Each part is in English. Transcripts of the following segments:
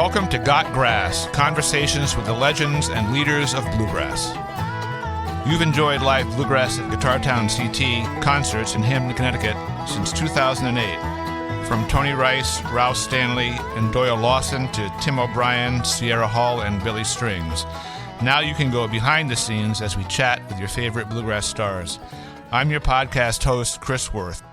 Welcome to Got Grass, conversations with the legends and leaders of bluegrass. You've enjoyed live bluegrass at Guitar Town CT concerts in Hamden, Connecticut since 2008. From Tony Rice, Rouse Stanley, and Doyle Lawson to Tim O'Brien, Sierra Hall, and Billy Strings. Now you can go behind the scenes as we chat with your favorite bluegrass stars. I'm your podcast host, Chris Worth.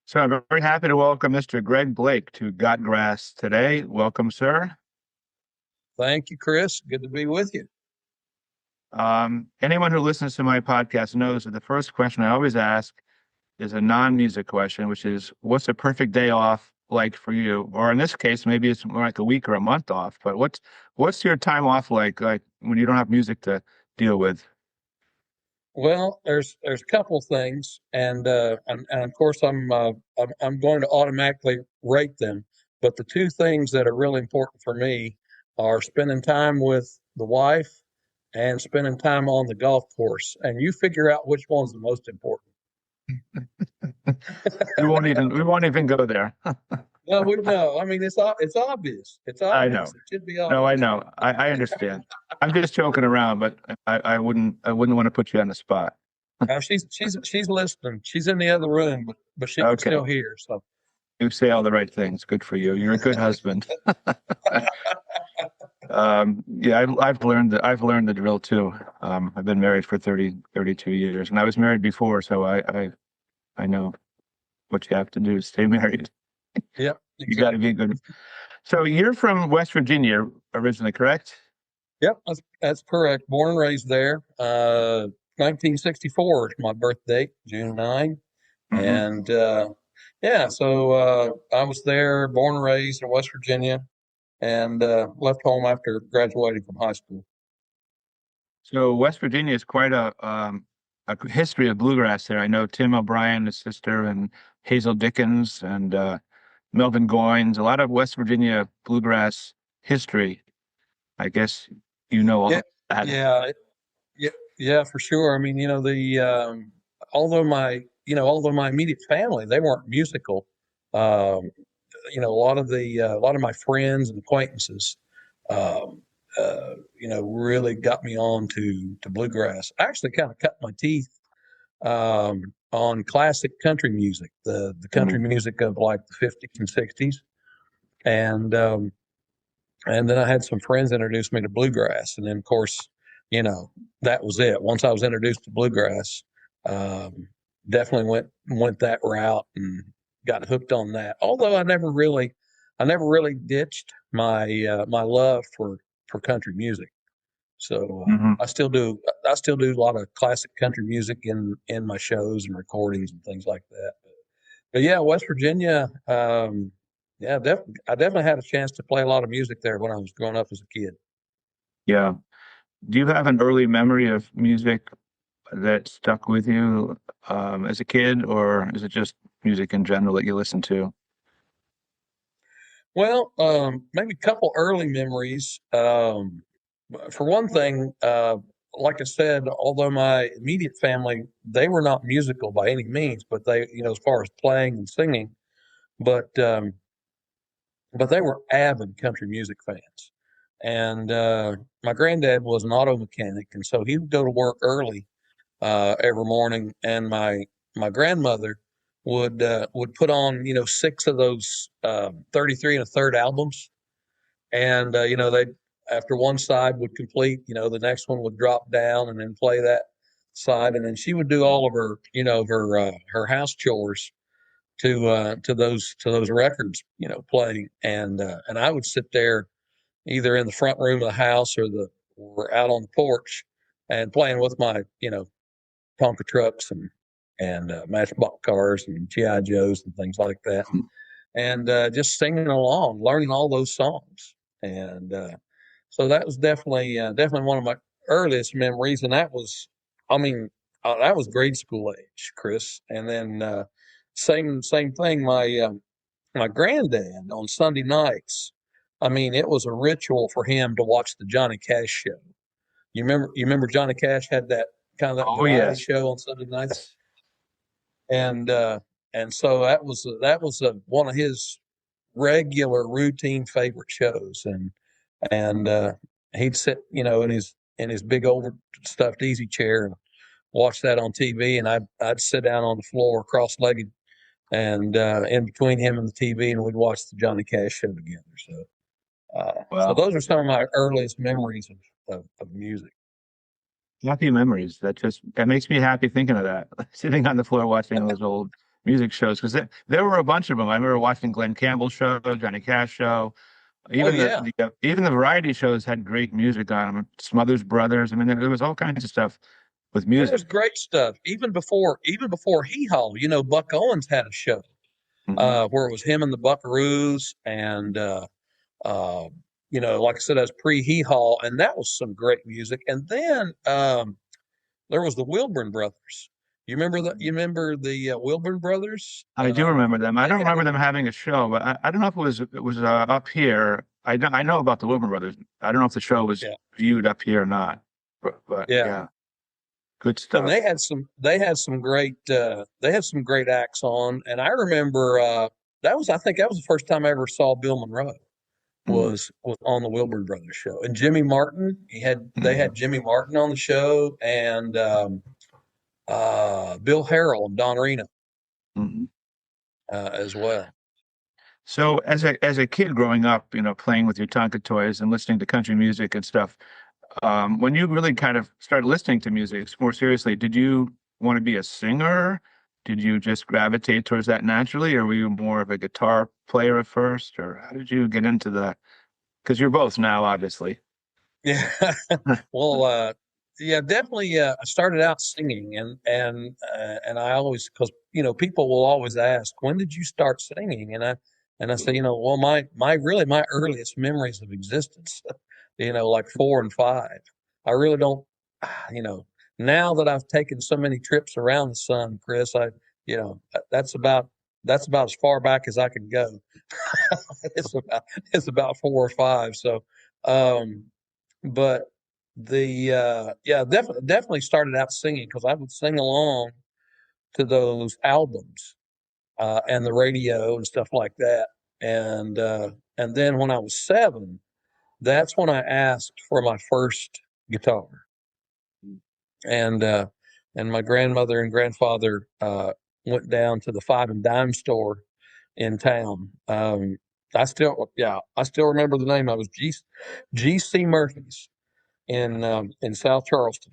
So I'm very happy to welcome Mr. Greg Blake to Got Grass today. Welcome, sir. Thank you, Chris. Good to be with you. Anyone who listens to my podcast knows that the first question I always ask is a non-music question, which is, what's a perfect day off like for you? Or in this case, maybe it's more like a week or a month off, but what's your time off like when you don't have music to deal with? Well, there's a couple of things, and of course I'm going to automatically rate them. But the two things that are really important for me are spending time with the wife and spending time on the golf course. And you figure out which one's the most important. We won't even go there. No. I mean, it's obvious. It's obvious. I know. It should be obvious. No, I know. I understand. I'm just joking around, but I wouldn't want to put you on the spot. She's listening. She's in the other room, but she can still hear. So you say all the right things. Good for you. You're a good husband. Yeah, I've learned the drill too. I've been married for 32 years, and I was married before, so I know what you have to do to stay married. Yep. You got to be good. So you're from West Virginia originally, correct? Yep, that's correct. Born and raised there. 1964 is my birth date, June 9. Mm-hmm. And so I was there, born and raised in West Virginia, and left home after graduating from high school. So West Virginia is quite a history of bluegrass there. I know Tim O'Brien, his sister, and Hazel Dickens, and Melvin Goines, a lot of West Virginia bluegrass history. I guess you know all that. Yeah, for sure. I mean, although my immediate family, they weren't musical. A lot of my friends and acquaintances, really got me on to bluegrass. I actually kind of cut my teeth on classic country music, the country music of like the 50s and 60s. And then I had some friends introduce me to bluegrass. And then, of course, that was it. Once I was introduced to bluegrass, definitely went that route and got hooked on that. Although I never really ditched my my love for country music. So I still do a lot of classic country music in my shows and recordings and things like that. But yeah, West Virginia, I definitely had a chance to play a lot of music there when I was growing up as a kid. Yeah. Do you have an early memory of music that stuck with you as a kid, or is it just music in general that you listen to? Well, maybe a couple early memories. For one thing, like I said, although my immediate family, they were not musical by any means, but they, as far as playing and singing, but they were avid country music fans. And my granddad was an auto mechanic, and so he would go to work early every morning, and my grandmother would put on 6 of those 33 1/3 albums, and they, after one side would complete, the next one would drop down and then play that side, and then she would do all of her her house chores to those records playing, and I would sit there either in the front room of the house or out on the porch and playing with my Tonka trucks and Matchbox cars and G.I. Joes and things like that, and just singing along, learning all those songs. And so that was definitely one of my earliest memories. And that was, that was grade school age, Chris. And then same thing. My granddad on Sunday nights, it was a ritual for him to watch the Johnny Cash show. You remember Johnny Cash had that kind of that variety show on Sunday nights, and and so that was one of his regular routine favorite shows, and he'd sit, you know, in his big overstuffed easy chair and watch that on TV, and I'd sit down on the floor cross legged and in between him and the TV, and we'd watch the Johnny Cash show together. So Well, those are some of my earliest memories of music. happy memories. That makes me happy thinking of that. Sitting on the floor watching those old music shows because there were a bunch of them. I remember watching Glenn Campbell's show, Johnny Cash show. Oh Even yeah, even the variety shows had great music on them. Smothers Brothers. I mean, there was all kinds of stuff with there was music. great stuff. Even before Hee Haw, you know, Buck Owens had a show Hmm. where it was him and the Buckaroos, and uh, you know, like I said, that's pre Hee Haw, and that was some great music. And then there was the Wilburn Brothers. You remember the Wilburn Brothers? I do remember them. I They don't had remember them having a show, but I don't know if it was up here. I know about the Wilburn Brothers. I don't know if the show was yeah, viewed up here or not. But yeah. yeah, good And stuff. they had some great acts on. And I remember I think that was the first time I ever saw Bill Monroe Mm-hmm. was on the Wilburn Brothers show. And Jimmy Martin, they Mm-hmm. had Jimmy Martin on the show, and Bill Harrell and Don Reno Mm-hmm. as well. So as a kid growing up, playing with your Tonka toys and listening to country music and stuff, when you really kind of started listening to music more seriously, did you want to be a singer? Did you just gravitate towards that naturally, or were you more of a guitar player at first, or how did you get into that? Because you're both now, obviously. Yeah. Well, yeah, definitely. I started out singing, and I always, because you know, people will always ask, when did you start singing? And I say, you know, well, my earliest memories of existence, you know, like 4 and 5. I really don't, you know, now that I've taken so many trips around the sun, Chris, you know, that's about as far back as I can go. it's about it's about 4 or 5. So, um, but yeah, definitely started out singing because I would sing along to those albums and the radio and stuff like that. And then when I was 7, that's when I asked for my first guitar. And and my grandmother and grandfather went down to the Five and Dime store in town. I still remember the name. I was G.C. Murphy's in South Charleston,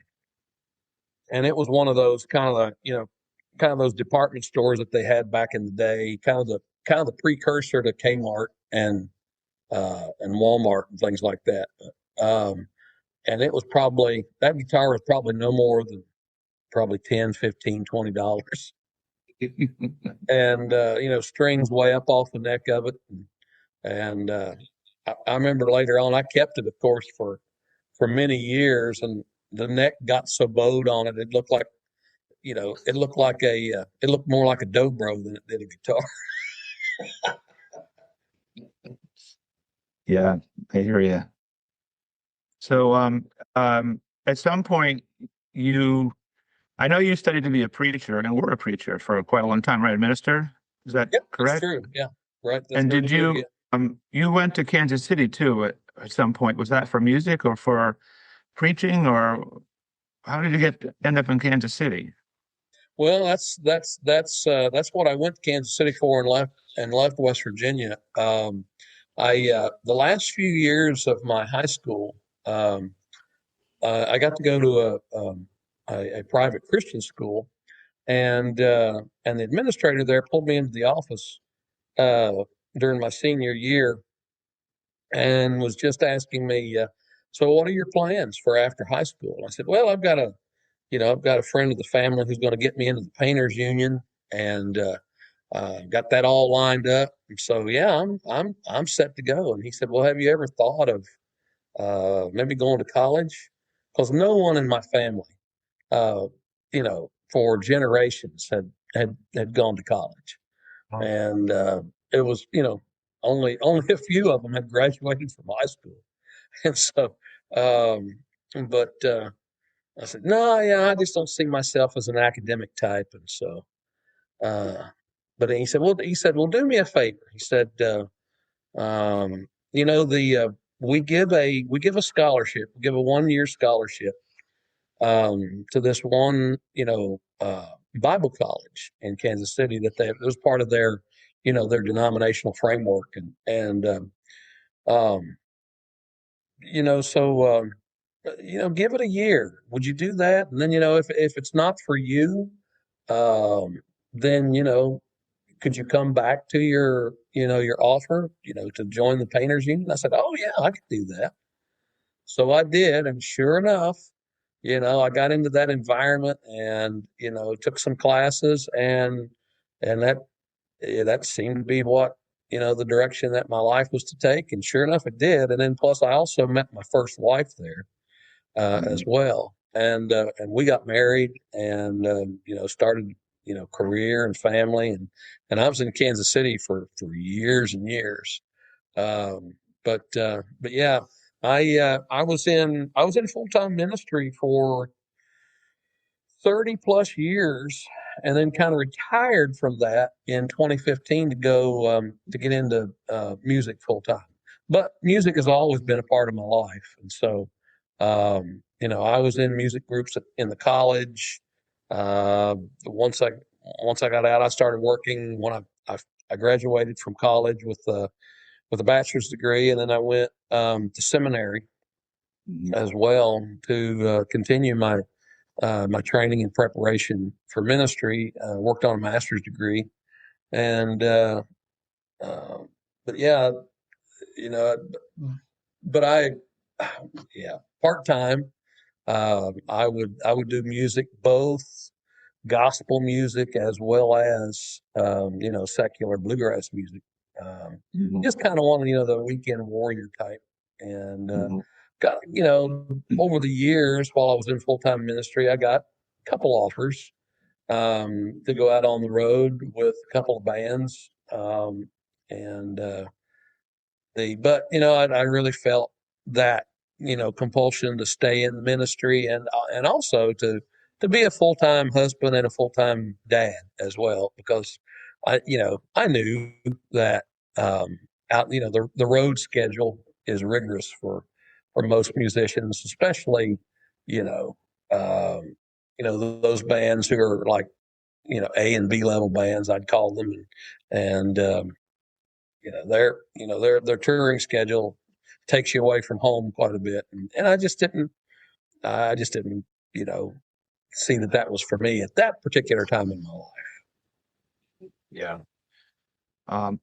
and it was one of those kind of those department stores that they had back in the day, kind of the precursor to Kmart and Walmart and things like that. And it was probably that guitar was probably no more than probably 10, 15, $20, and you know, strings way up off the neck of it, and I remember later on I kept it, of course, for many years, and the neck got so bowed on it, it looked like, you know, it looked more like a dobro than it did a guitar. Yeah, I hear you. So, at some point, you, I know you studied to be a preacher and were a preacher for quite a long time, right? A minister, is that Yep, that's correct? true. Yeah, right. That's And very did true. you, Yeah. you went to Kansas City too at some point? Was that for music or for preaching, or how did you end up in Kansas City? Well, that's what I went to Kansas City for and left West Virginia. I The last few years of my high school, I got to go to a private Christian school, and the administrator there pulled me into the office uh, during my senior year and was just asking me, "So, what are your plans for after high school?" And I said, "Well, I've got a friend of the family who's going to get me into the painters union, and got that all lined up. And so, yeah, I'm set to go." And he said, "Well, have you ever thought of maybe going to college?" Because no one in my family, uh, you know, for generations had gone to college, Oh. and it was, you know, only a few of them had graduated from high school, and so, but I said, no, yeah, I just don't see myself as an academic type, and so. Uh, but he said, well, do me a favor. He said, you know, we give a scholarship, we give a 1 year scholarship to this one, Bible college in Kansas City it was part of their, their denominational framework, um, so give it a year. Would you do that? And then if it's not for you, um, then could you come back to your offer, to join the painters union? I said, oh yeah, I could do that. So I did, and sure enough, I got into that environment and took some classes, and that seemed to be what the direction that my life was to take, and sure enough, it did. And then plus, I also met my first wife there as well, and we got married, and started career and family, and I was in Kansas City for years and years. Um, but yeah, I was in full time ministry for 30 plus years, and then kind of retired from that in 2015 to go to get into music full time. But music has always been a part of my life, and so I was in music groups in the college. Uh, once I got out, I started working when I graduated from college with a bachelor's degree, and then I went to seminary as well to continue my training and preparation for ministry. Worked on a master's degree, and uh, but yeah, you know, but yeah, part time. I would do music, both gospel music as well as secular bluegrass music. Just kind of wanted the weekend warrior type, and got over the years while I was in full time ministry, I got a couple offers to go out on the road with a couple of bands, and but I really felt that compulsion to stay in the ministry, and also to be a full time husband and a full time dad as well, because I knew that out the road schedule is rigorous for most musicians, especially you know those bands who are like A and B level bands, I'd call them, and their touring schedule takes you away from home quite a bit, and I just didn't see that was for me at that particular time in my life. Yeah. I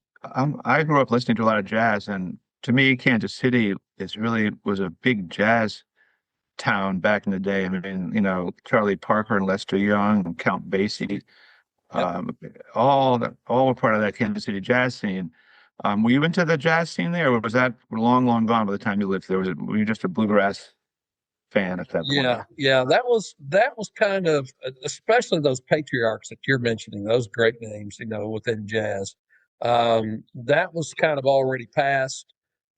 grew up listening to a lot of jazz, and to me, Kansas City was a big jazz town back in the day. I mean, Charlie Parker and Lester Young and Count Basie, Yep. all were part of that Kansas City jazz scene. Were you into the jazz scene there, or was that long, long gone by the time you lived there? Were you just a bluegrass fan at that point? Yeah, that was kind of, especially those patriarchs that you're mentioning, those great names, within jazz. That was kind of already past.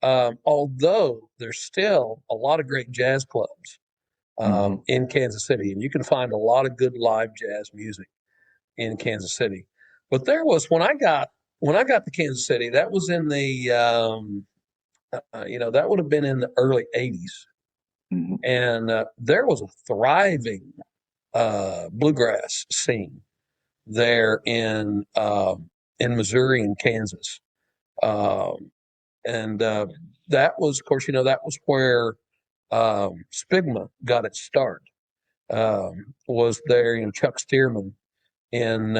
Although there's still a lot of great jazz clubs in Kansas City, and you can find a lot of good live jazz music in Kansas City. But there was when I got to Kansas City, that was in the that would have been in the early '80s, and there was a thriving bluegrass scene there in Missouri and Kansas, and that was, of course, that was where SPBGMA got its start. Was there, Chuck Stearman in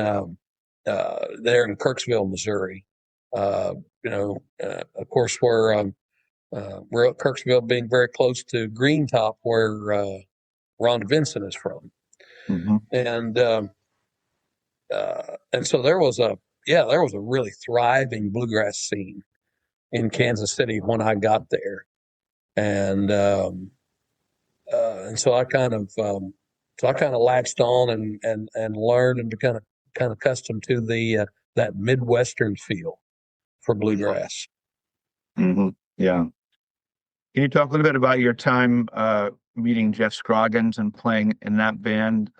there in Kirksville, Missouri. Of course, where Kirksville being very close to Green Top, where Rhonda Vincent is from, and so there was a really thriving bluegrass scene in Kansas City when I got there, and so I kind of latched on and learned and become kind of accustomed to the that Midwestern feel for bluegrass. Yeah. Can you talk a little bit about your time meeting Jeff Scroggins and playing in that band?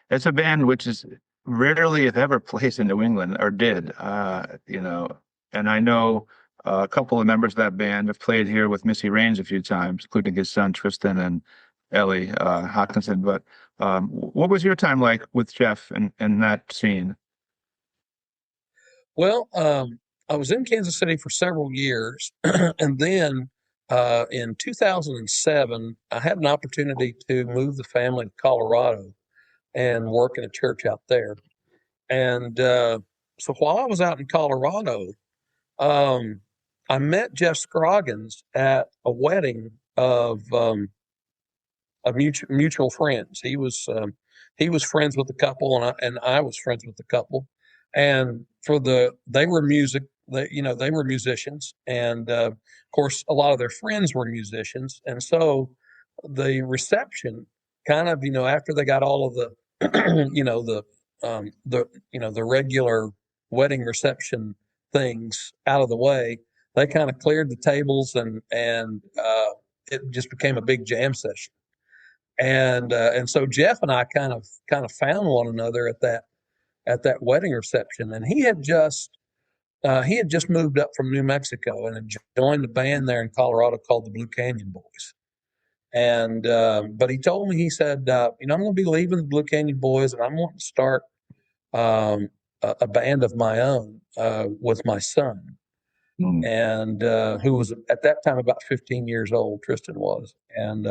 It's a band which is rarely, if ever, plays in New England or did, and I know a couple of members of that band have played here with Missy Raines a few times, including his son Tristan and Ellie Hawkinson. But what was your time like with Jeff and that scene? Well, I was in Kansas City for several years, and then in 2007, I had an opportunity to move the family to Colorado and work in a church out there. And so while I was out in Colorado, um, I met Jeff Scroggins at a wedding of mutual friends. He was friends with the couple, and I was friends with the couple. And they were they were musicians, and of course, a lot of their friends were musicians, and so the reception kind of after they got all of the the regular wedding reception things out of the way, they kind of cleared the tables, and it just became a big jam session. And so Jeff and I kind of found one another at that wedding reception, and he had just moved up from New Mexico and had joined a band there in Colorado called the Blue Canyon Boys. And but he told me, he said, I'm going to be leaving the Blue Canyon Boys, and I'm wanting to start a band of my own with my son, and who was at that time about 15 years old. Tristan was, and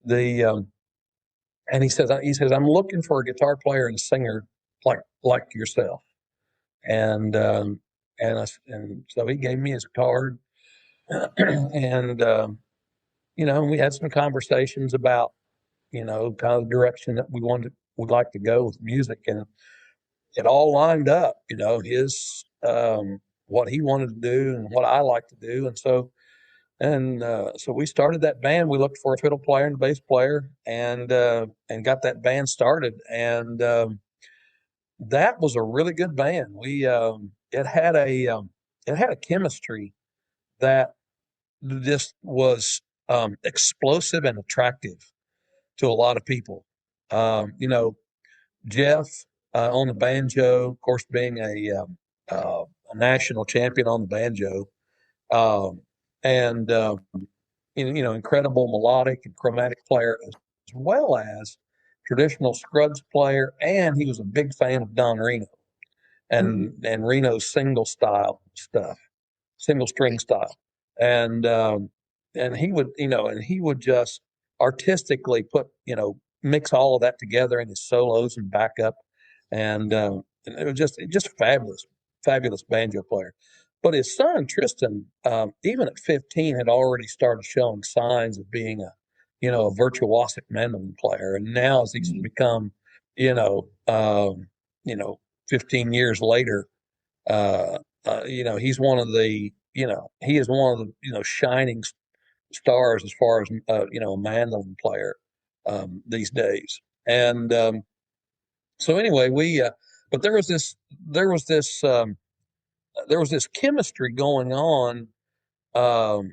the and he says I'm looking for a guitar player and a singer like yourself. And and so he gave me his card, and we had some conversations about kind of the direction that would like to go with music, and it all lined up. His what he wanted to do and what I like to do, and so we started that band. We looked for a fiddle player and a bass player, and got that band started. And that was a really good band. We it had a chemistry that just was explosive and attractive to a lot of people. Jeff on the banjo, of course, being a national champion on the banjo, um, and incredible melodic and chromatic player, as well as traditional Scruggs player, and he was a big fan of Don Reno and Reno's single style stuff, single string style, and and he would just artistically mix all of that together in his solos and backup, and it was just fabulous banjo player. But his son Tristan, even at 15, had already started showing signs of being a virtuosic mandolin player, and now as he's become, you know, um, you know, 15 years later, he's one of the, he is one of the, shining stars as far as, a mandolin player these days. And so anyway, but there was this, there was this chemistry going on because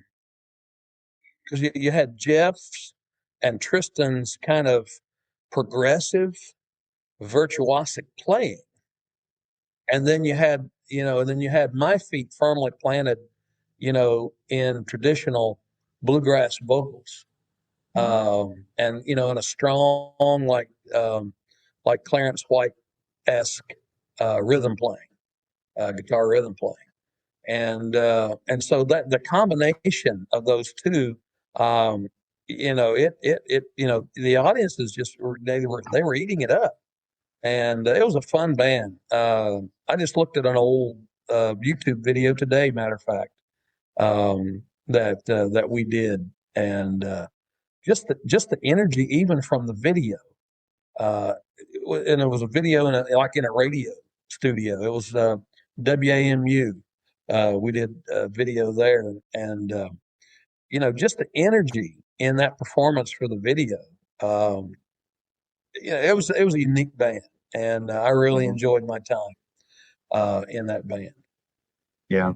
you had Jeff's and Tristan's kind of progressive, virtuosic playing, and then you had my feet firmly planted, in traditional bluegrass vocals, and in a strong like Clarence White esque rhythm playing, guitar rhythm playing, and so that the combination of those two, the audiences they were eating it up, and it was a fun band. I just looked at an old YouTube video today, matter of fact, that we did, and just the energy even from the video, and it was a video in a radio studio. It was WAMU. We did a video there, and just the energy in that performance for the video. Um, it was a unique band, and I really enjoyed my time in that band. Yeah.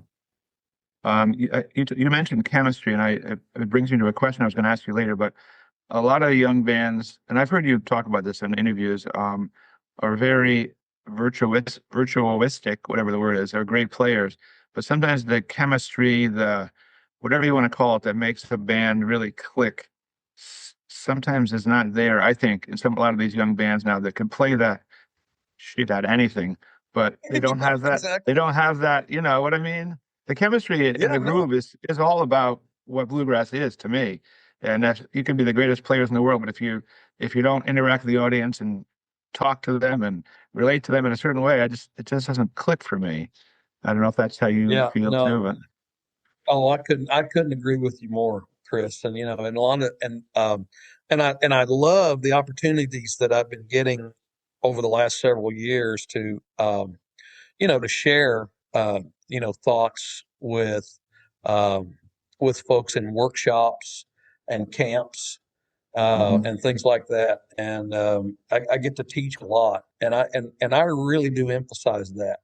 You mentioned chemistry, and it brings me to a question I was going to ask you later. But a lot of young bands, and I've heard you talk about this in interviews, are very virtuoistic, whatever the word is, are great players, but sometimes the chemistry, the whatever you want to call it, that makes the band really click, sometimes is not there. I think in a lot of these young bands now that can play that shit at anything, but they don't have that. They Exactly. don't have that. You know what I mean? The chemistry and Yeah, the no. groove is all about what bluegrass is to me. And that's, you can be the greatest players in the world, but if you don't interact with the audience and talk to them and relate to them in a certain way, it just doesn't click for me. I don't know if that's how you Yeah, feel no. too, but Oh, I couldn't agree with you more, Chris. And and a lot of and I love the opportunities that I've been getting over the last several years to to share thoughts um, with folks in workshops and camps mhm, and things like that. And I get to teach a lot, and I really do emphasize that.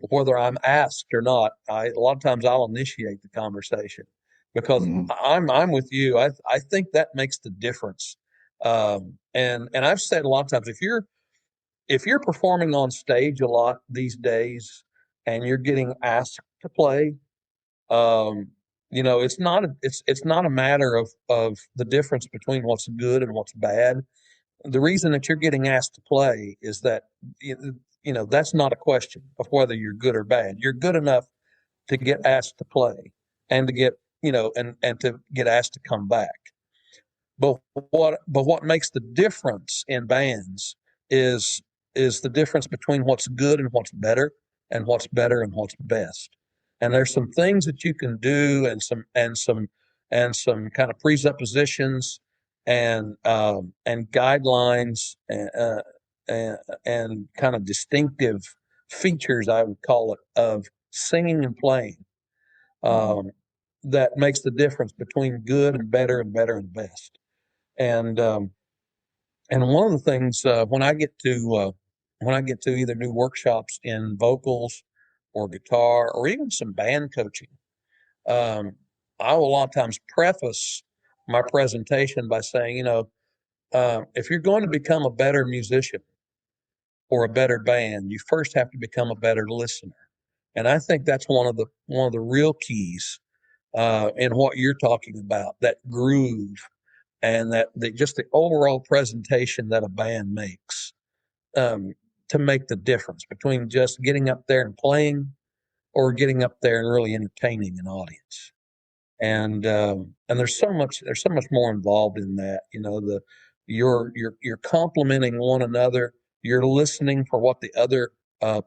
Whether I'm asked or not, a lot of times I'll initiate the conversation because mhm, I'm with you. I think that makes the difference. And I've said a lot of times, if you're performing on stage a lot these days and you're getting asked to play, um, it's not a matter of the difference between what's good and what's bad. The reason that you're getting asked to play is that that's not a question of whether you're good or bad. You're good enough to get asked to play and to get and to get asked to come back. But what makes the difference in bands is is the difference between what's good and what's better and what's best. And there's some things that you can do and some kind of presuppositions and guidelines and, and kind of distinctive features, I would call it, of singing and playing mhm, um, that makes the difference between good and better and best. And and one of the things when I get to either do workshops in vocals or guitar or even some band coaching, um, I will a lot of times preface my presentation by saying, if you're going to become a better musician or a better band, you first have to become a better listener. And I think that's one of the real keys in what you're talking about, that groove and just the overall presentation that a band makes um, to make the difference between just getting up there and playing or getting up there and really entertaining an audience. And there's so much more involved in that. You're complimenting one another. You're listening for what the other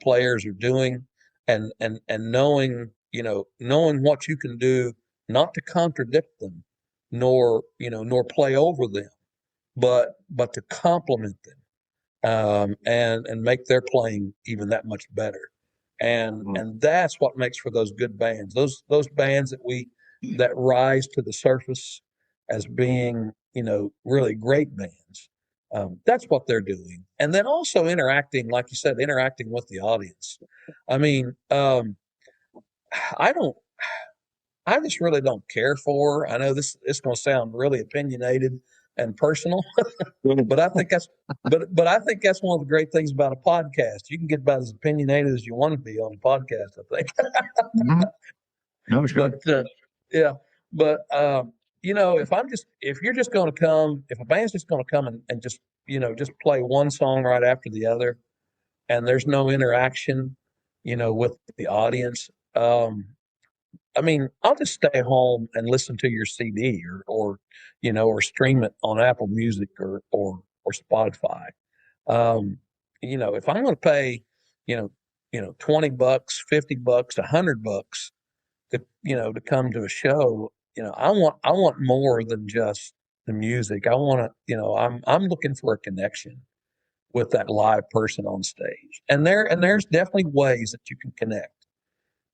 players are doing, and knowing what you can do, not to contradict them, nor play over them, but to complement them and make their playing even that much better. And mhm. and that's what makes for those good bands. Those bands that rise to the surface as being really great bands. That's what they're doing, and then also interacting, like you said, interacting with the audience. I mean, I don't. I just really don't care for. I know this is going to sound really opinionated and personal, but I think that's but I think that's one of the great things about a podcast. You can get about as opinionated as you want to be on a podcast, I think. Mhm. No, sure. But yeah, but if you're just going to come, if a band's just going to come and just play one song right after the other, and there's no interaction, with the audience, I mean, I'll just stay home and listen to your CD or stream it on Apple Music or Spotify. If I'm going to pay, you know, $20, $50, $100 to come to a show, I want more than just the music. I want to, I'm looking for a connection with that live person on stage. And there's definitely ways that you can connect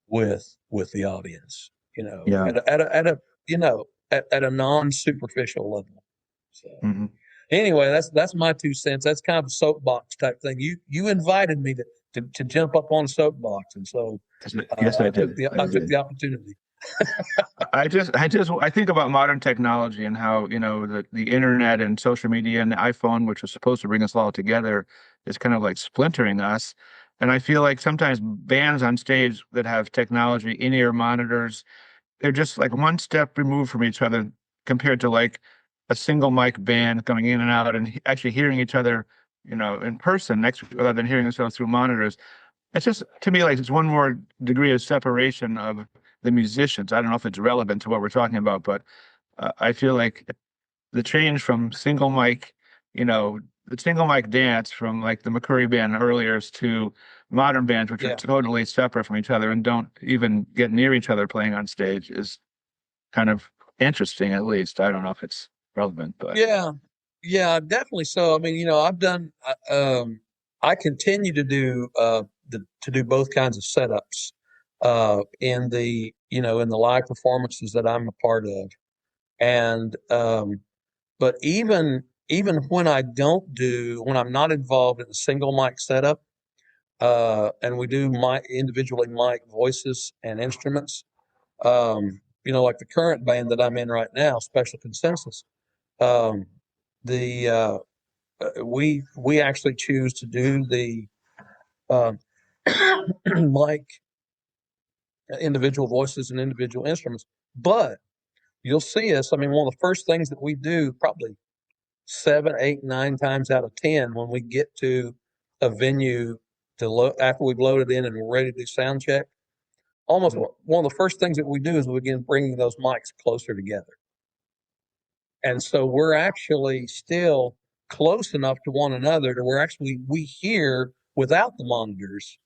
with the audience, Yeah. at a non superficial level. So Mhm. anyway, that's my 2 cents. That's kind of a soapbox type thing. You invited me to jump up on a soapbox, and so Yes, I I took did. the I I took did. the opportunity. I think about modern technology and how, the internet and social media and the iPhone, which was supposed to bring us all together, is kind of like splintering us. And I feel like sometimes bands on stage that have technology, in-ear monitors, they're just like one step removed from each other compared to like a single mic band coming in and out and actually hearing each other, in person next rather than hearing themselves through monitors. It's just to me like it's one more degree of separation of the musicians. I don't know if it's relevant to what we're talking about, but I feel like the change from single mic, the single mic dance from like the McCurry band earlier to modern bands, which are Yeah. totally separate from each other and don't even get near each other playing on stage, is kind of interesting, at least. I don't know if it's relevant, but Yeah. Yeah, definitely so. I mean, I've done, I continue to do, to do both kinds of setups, in the live performances that I'm a part of. And, but even when when I'm not involved in a single mic setup, and we do individually mic voices and instruments, like the current band that I'm in right now, Special Consensus, um, the, we actually choose to do the uh, mic individual voices and individual instruments. But you'll see us. I mean, one of the first things that we do, probably 7, 8, 9 times out of 10, when we get to a venue after we've loaded in and we're ready to do sound check, almost one of the first things that we do is we begin bringing those mics closer together. And so we're actually still close enough to one another to where actually we hear without the monitors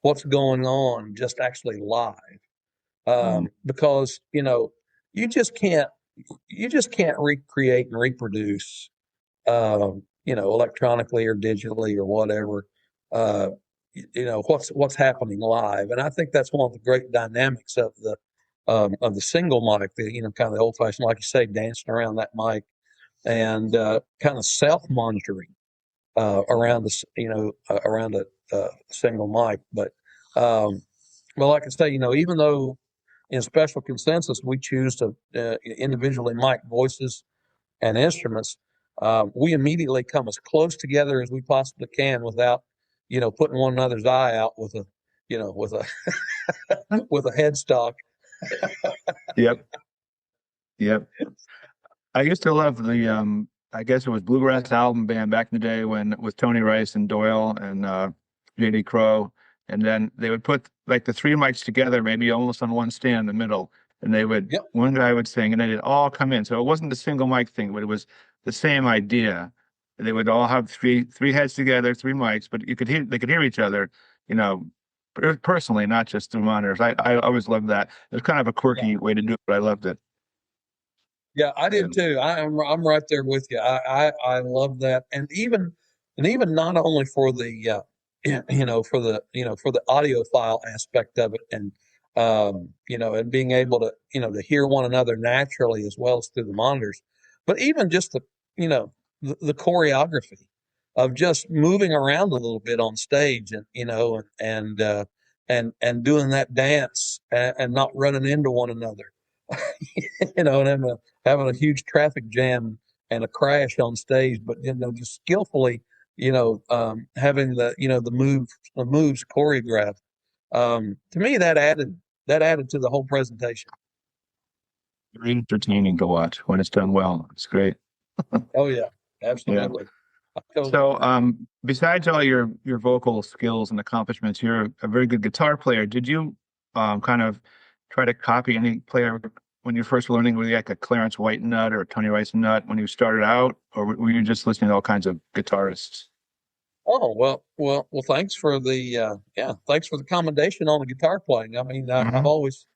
what's going on just actually live. Because you just can't recreate and reproduce electronically or digitally or whatever, uh, what's happening live. And I think that's one of the great dynamics of the single mic, kind of the old fashioned, like you say, dancing around that mic and kind of self monitoring around around a single mic. But well, like I say, even though in Special Consensus we choose to individually mic voices and instruments, we immediately come as close together as we possibly can without, putting one another's eye out with a, with a with a headstock. yep, yep. I used to love I guess it was Bluegrass Album Band back in the day when with Tony Rice and Doyle and JD Crowe. And then they would put like the three mics together, maybe almost on one stand in the middle. And Yep. one guy would sing and then it'd all come in. So it wasn't the single mic thing, but it was the same idea. They would all have three heads together, three mics, but they could hear each other, you know, personally, not just through monitors. I always loved that. It was kind of a Yeah. quirky way to do it, but I loved it. Yeah, I did And too. I'm right there with you. I love that, and even not only for the for the audiophile aspect of it, and and being able to to hear one another naturally as well as through the monitors, but even just the choreography of just moving around a little bit on stage, and and doing that dance and not running into one another. And having a huge traffic jam and a crash on stage, but just skillfully, having the moves choreographed. To me, that added to the whole presentation. very entertaining to watch when it's done well. It's great. Oh yeah, Yeah. absolutely. I totally So, agree. besides all your vocal skills and accomplishments, you're a very good guitar player. Did you kind of try to copy any player when you first learning, were you like a Clarence White nut or a Tony Rice nut when you started out, or were you just listening to all kinds of guitarists? Oh well. Thanks for the commendation on the guitar playing. I mean, Hmm. I've always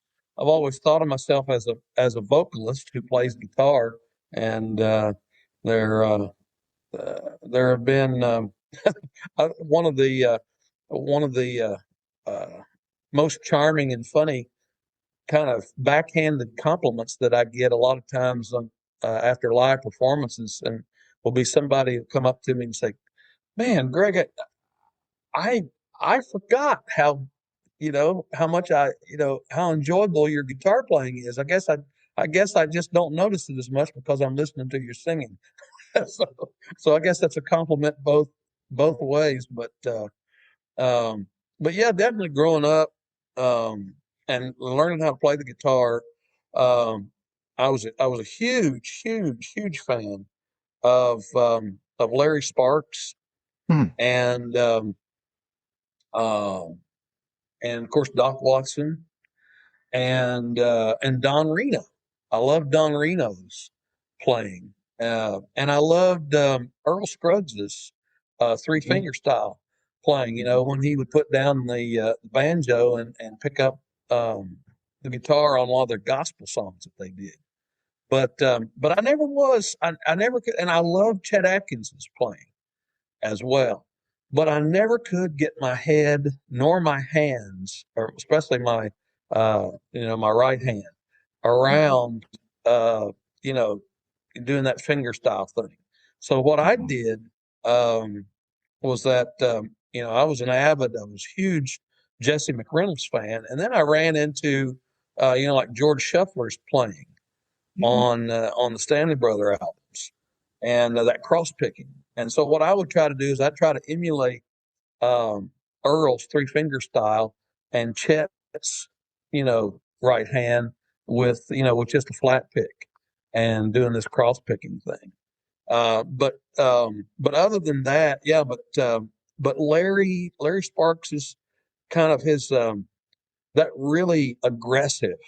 thought of myself as a vocalist who plays guitar, and there there have been one of the most charming and funny kind of backhanded compliments that I get a lot of times after live performances, and will be somebody who come up to me and say, "Man, Greg, I I forgot how much how enjoyable your guitar playing is. I guess I just don't notice it as much because I'm listening to your singing. so, so I guess that's a compliment both ways. Um, but yeah, definitely growing up and learning how to play the guitar. Um, I was a huge fan of Larry Sparks Hmm. and um, and of course Doc Watson and Don Reno. I loved Don Reno's playing, and I loved Earl Scruggs's three finger style playing. When he would put down the banjo and pick up um, the guitar on a lot of their gospel songs that they did. But I never was. I never could, and I loved Chet Atkinson's playing as well. But I never could get my head nor my hands, or especially my right hand, around, you know, doing that finger style thing. So what I did um, was that, I was I was a huge Jesse McReynolds fan, and then I ran into, like George Shuffler's playing Mhm. on the Stanley Brother albums and that cross picking. And so what I would try to do is I'd try to emulate Earl's three finger style and Chet's, right hand with just a flat pick and doing this cross picking thing. But other than that, yeah. But Larry Sparks is kind of his that really aggressive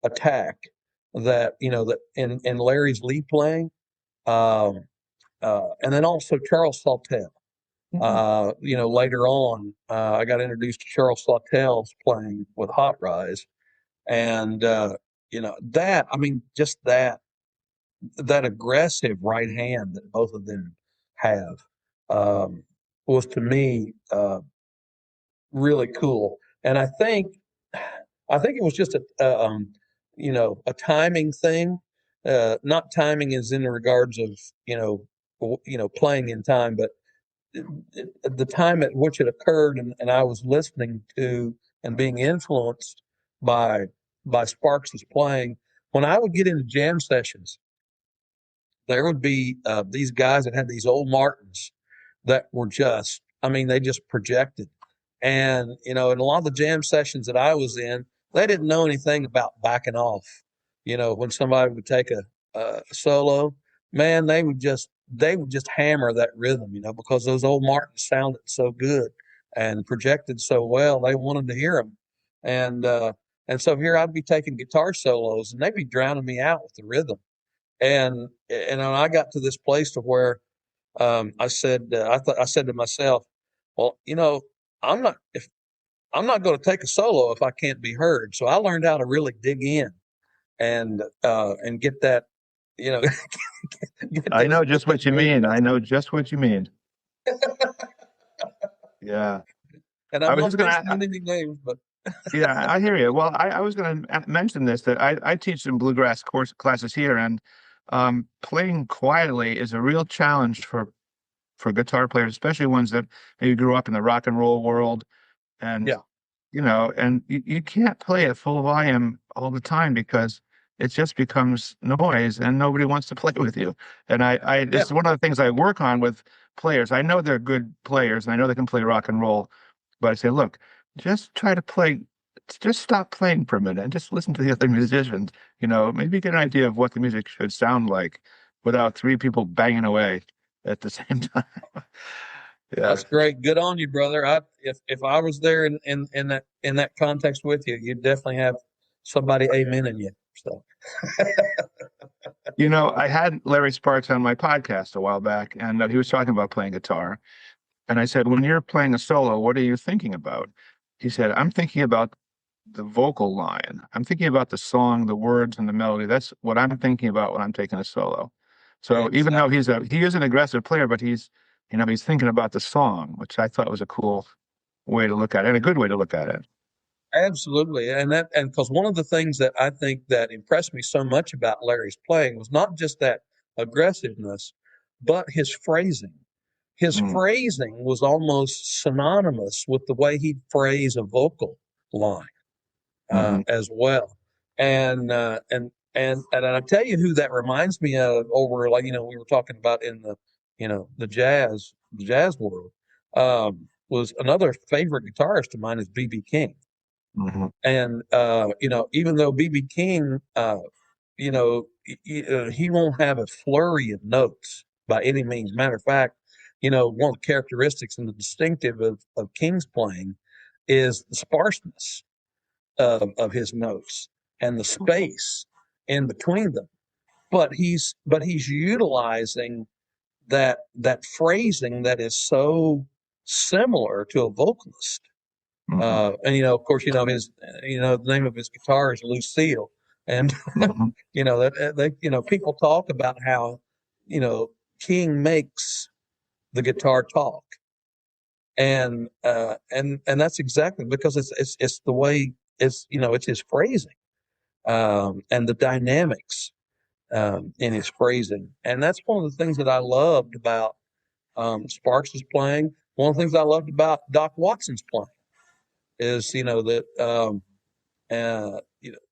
attack that in Larry's lead playing, um, and then also Charles Sawtelle. Mhm. Later on, I got introduced to Charles Sawtelle's playing with Hot Rise, and that I mean just that aggressive right hand that both of them have was to me really cool. And I think it was just a timing thing. Not timing as in the regards of playing in time, but the time at which it occurred, and I was listening to and being influenced by Sparks's playing. When I would get into jam sessions, there would be these guys that had these old Martins that were just, I mean, they just projected. And, in a lot of the jam sessions that I was in, they didn't know anything about backing off. When somebody would take a solo, man, they would just hammer that rhythm, because those old Martins sounded so good and projected so well. They wanted to hear them. And, uh, and so here I'd be taking guitar solos and they'd be drowning me out with the rhythm. And I got to this place to where I said to myself, well, I'm not going to take a solo if I can't be heard. So I learned how to really dig in and get that, you know, get I know get just that what you groove. mean. I know just what you mean. Yeah. And I I'm was not just gonna, mentioning any names, but yeah, I hear you. Well, I was going to mention this that I teach some bluegrass classes here, and playing quietly is a real challenge for guitar players, especially ones that maybe grew up in the rock and roll world, and yeah, and you can't play at full volume all the time because it just becomes noise and nobody wants to play with you. And this yeah, is one of the things I work on with players. I know they're good players and I know they can play rock and roll, but I say, look, just try to play, just stop playing for a minute and just listen to the other musicians, maybe get an idea of what the music should sound like without three people banging away at the same time. Yeah. that's great. Good on you, brother. If I was there in that context with you, you'd definitely have somebody amening you. So I had Larry Sparks on my podcast a while back, and he was talking about playing guitar. And I said, when you're playing a solo, what are you thinking about? He said, I'm thinking about the vocal line. I'm thinking about the song, the words, and the melody. That's what I'm thinking about when I'm taking a solo. So even though exactly. he is an aggressive player, but he's thinking about the song, which I thought was a cool way to look at it and a good way to look at it. Absolutely. And because one of the things that I think that impressed me so much about Larry's playing was not just that aggressiveness, but his phrasing. His Mm, phrasing was almost synonymous with the way he'd phrase a vocal. line Hmm. as well. And I tell you who that reminds me of over, like, we were talking about in the jazz world, was another favorite guitarist of mine is B.B. King. Hmm. And, even though B.B. King, he won't have a flurry of notes by any means. Matter of fact, one of the characteristics and the distinctive of King's playing is the sparseness of his notes and the space in between them. But he's utilizing that phrasing that is so similar to a vocalist. Hmm. And of course, the name of his guitar is Lucille, and Hmm. people talk about how King makes the guitar talk, and that's exactly because it's the way it's his phrasing, and the dynamics in his phrasing, and that's one of the things that I loved about Sparks' playing. One of the things I loved about Doc Watson's playing is that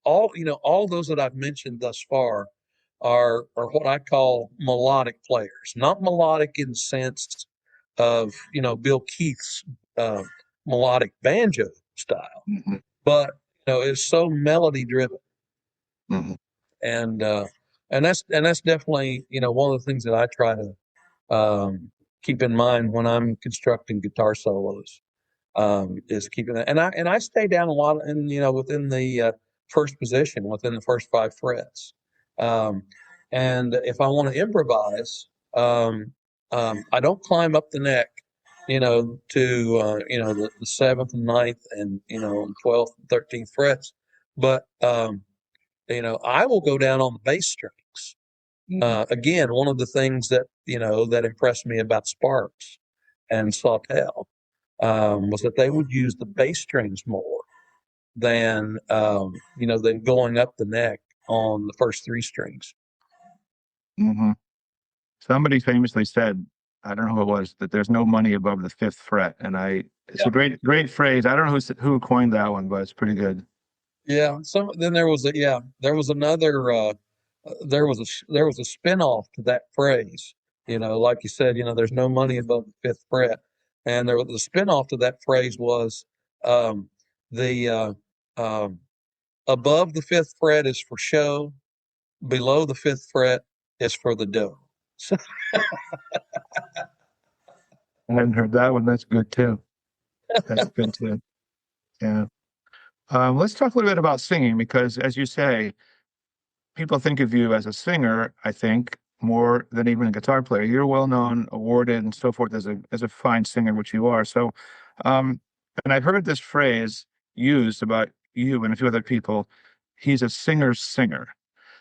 all those that I've mentioned thus far are what I call melodic players, not melodic in the sense of Bill Keith's uh, melodic banjo style, Hmm. but it's so melody driven, Hmm. and that's definitely one of the things that I try to keep in mind when I'm constructing guitar solos, is keeping that. And I stay down a lot, and within the first position, within the first 5 frets. Um, and if I want to improvise, I don't climb up the neck, to the seventh and ninth and 12th, 13th frets, but I will go down on the bass strings. Again, one of the things that impressed me about Sparks and Sawtelle was that they would use the bass strings more than going up the neck on the first 3 strings. Hmm. Somebody famously said, I don't know who it was, that there's no money above the fifth fret. And it's Yeah, a great phrase. I don't know who coined that one, but it's pretty good. yeah. So then there was another there was a spin-off to that phrase. Like you said, there's no money above the fifth fret, and there was the spin-off to that phrase was um, the um, above the fifth fret is for show, below the fifth fret is for the dough. So, I hadn't heard that one. That's good too. That's good too. Yeah. Let's talk a little bit about singing because, as you say, people think of you as a singer, I think, more than even a guitar player. You're well known, awarded, and so forth as a fine singer, which you are. So, um, and I've heard this phrase used about you and a few other people. He's a singer's singer.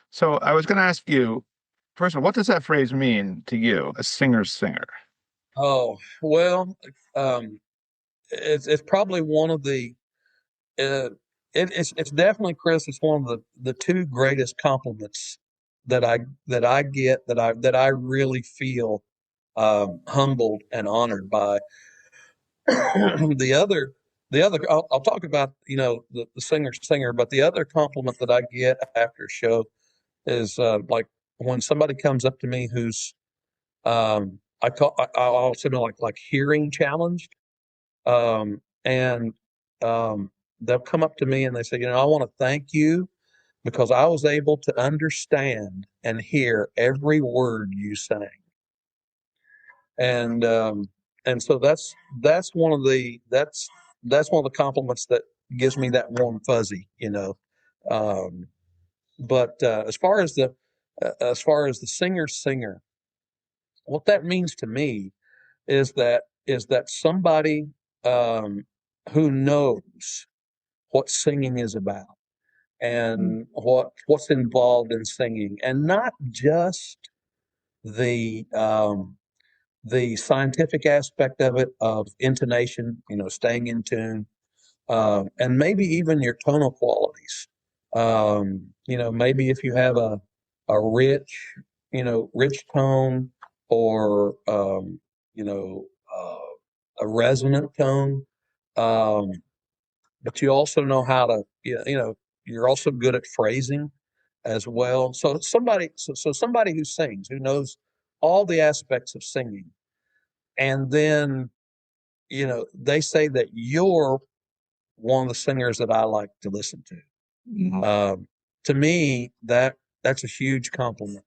So I was going to ask you, first of all, what does that phrase mean to you, a singer's singer? oh well, um, it's probably one of the uh, it's definitely, Chris. It's one of the two greatest compliments that I get, that I really feel humbled and honored by. the other the other I'll talk about the singer, but the other compliment that I get after a show is like when somebody comes up to me who's I'll say like hearing challenged, and they'll come up to me and they say, I want to thank you because I was able to understand and hear every word you sang. And um, and so that's one of the that's one of the compliments that gives me that warm fuzzy. Um, but as far as the singer, what that means to me is that somebody who knows what singing is about and what's involved in singing, and not just the scientific aspect of it, of intonation, staying in tune, and maybe even your tonal qualities. Maybe if you have a rich tone, or you know, a resonant tone, um, but you also know how to, you're also good at phrasing as well. So somebody who sings, who knows all the aspects of singing, and then, they say that you're one of the singers that I like to listen to. Mhm. To me, that's a huge compliment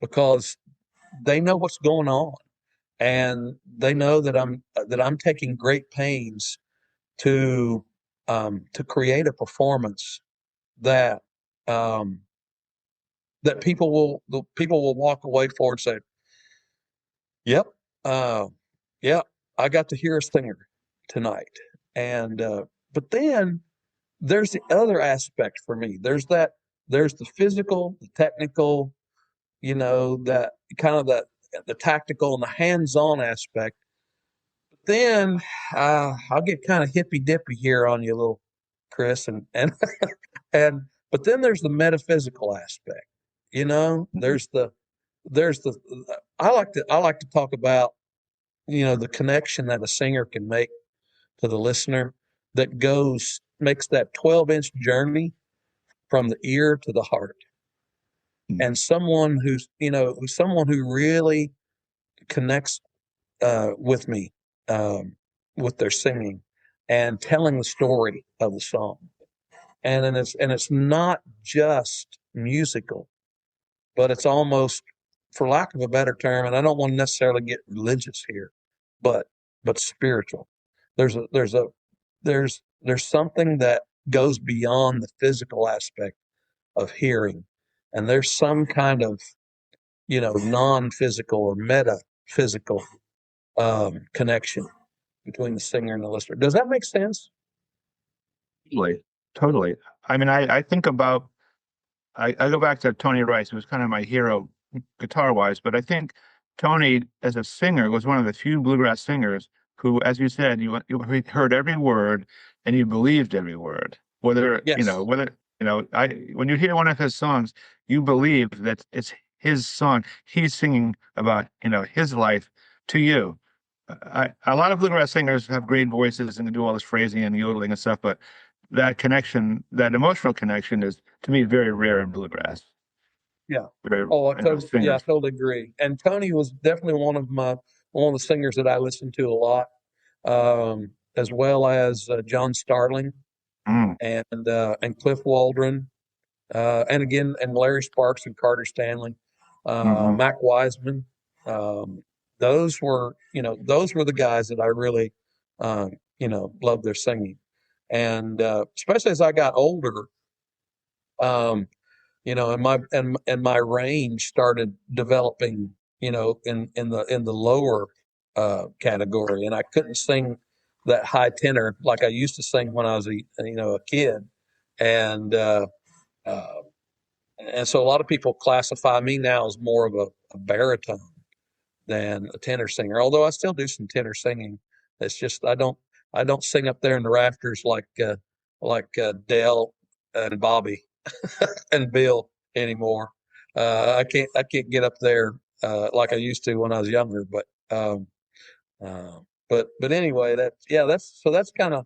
because they know what's going on, and they know that I'm taking great pains to create a performance that um, that people will walk away for and say, "Yep, uh, yeah, I got to hear a singer tonight." And but then there's the other aspect for me. There's the physical, the technical, that kind of the tactical and the hands-on aspect. Then I'll get kind of hippy dippy here on you, little Chris, and but then there's the metaphysical aspect. There's the I like to talk about the connection that a singer can make to the listener that goes makes that 12-inch journey from the ear to the heart, and someone who really connects with me, um, with their singing and telling the story of the song. And it's not just musical, but it's almost, for lack of a better term, and I don't want to necessarily get religious here, but spiritual. There's something that goes beyond the physical aspect of hearing, and there's some kind of non-physical or metaphysical connection between the singer and the listener. Does that make sense? Totally. Totally. I mean, I think about, I go back to Tony Rice, who was kind of my hero guitar wise, but I think Tony, as a singer, was one of the few bluegrass singers who, as you said, you heard every word and you believed every word. Yes. When you hear one of his songs, you believe that it's his song. He's singing about, his life to you. A lot of bluegrass singers have great voices and do all this phrasing and yodeling and stuff, but that connection, that emotional connection, is to me very rare in bluegrass. Yeah. Very, Oh, I singers. totally agree. And Tony was definitely one of the singers that I listened to a lot, as well as John Starling Mm, and Cliff Waldron, and Larry Sparks and Carter Stanley, hmm Mac Wiseman. Um, those were the guys that I really, loved their singing, and especially as I got older, um, and my range started developing, in the lower category, and I couldn't sing that high tenor like I used to sing when I was a kid, and uh, and so a lot of people classify me now as more of a baritone than a tenor singer. Although I still do some tenor singing, it's just I don't sing up there in the rafters like Dale and Bobby and Bill anymore. I can't get up there like I used to when I was younger. But anyway, that's kind of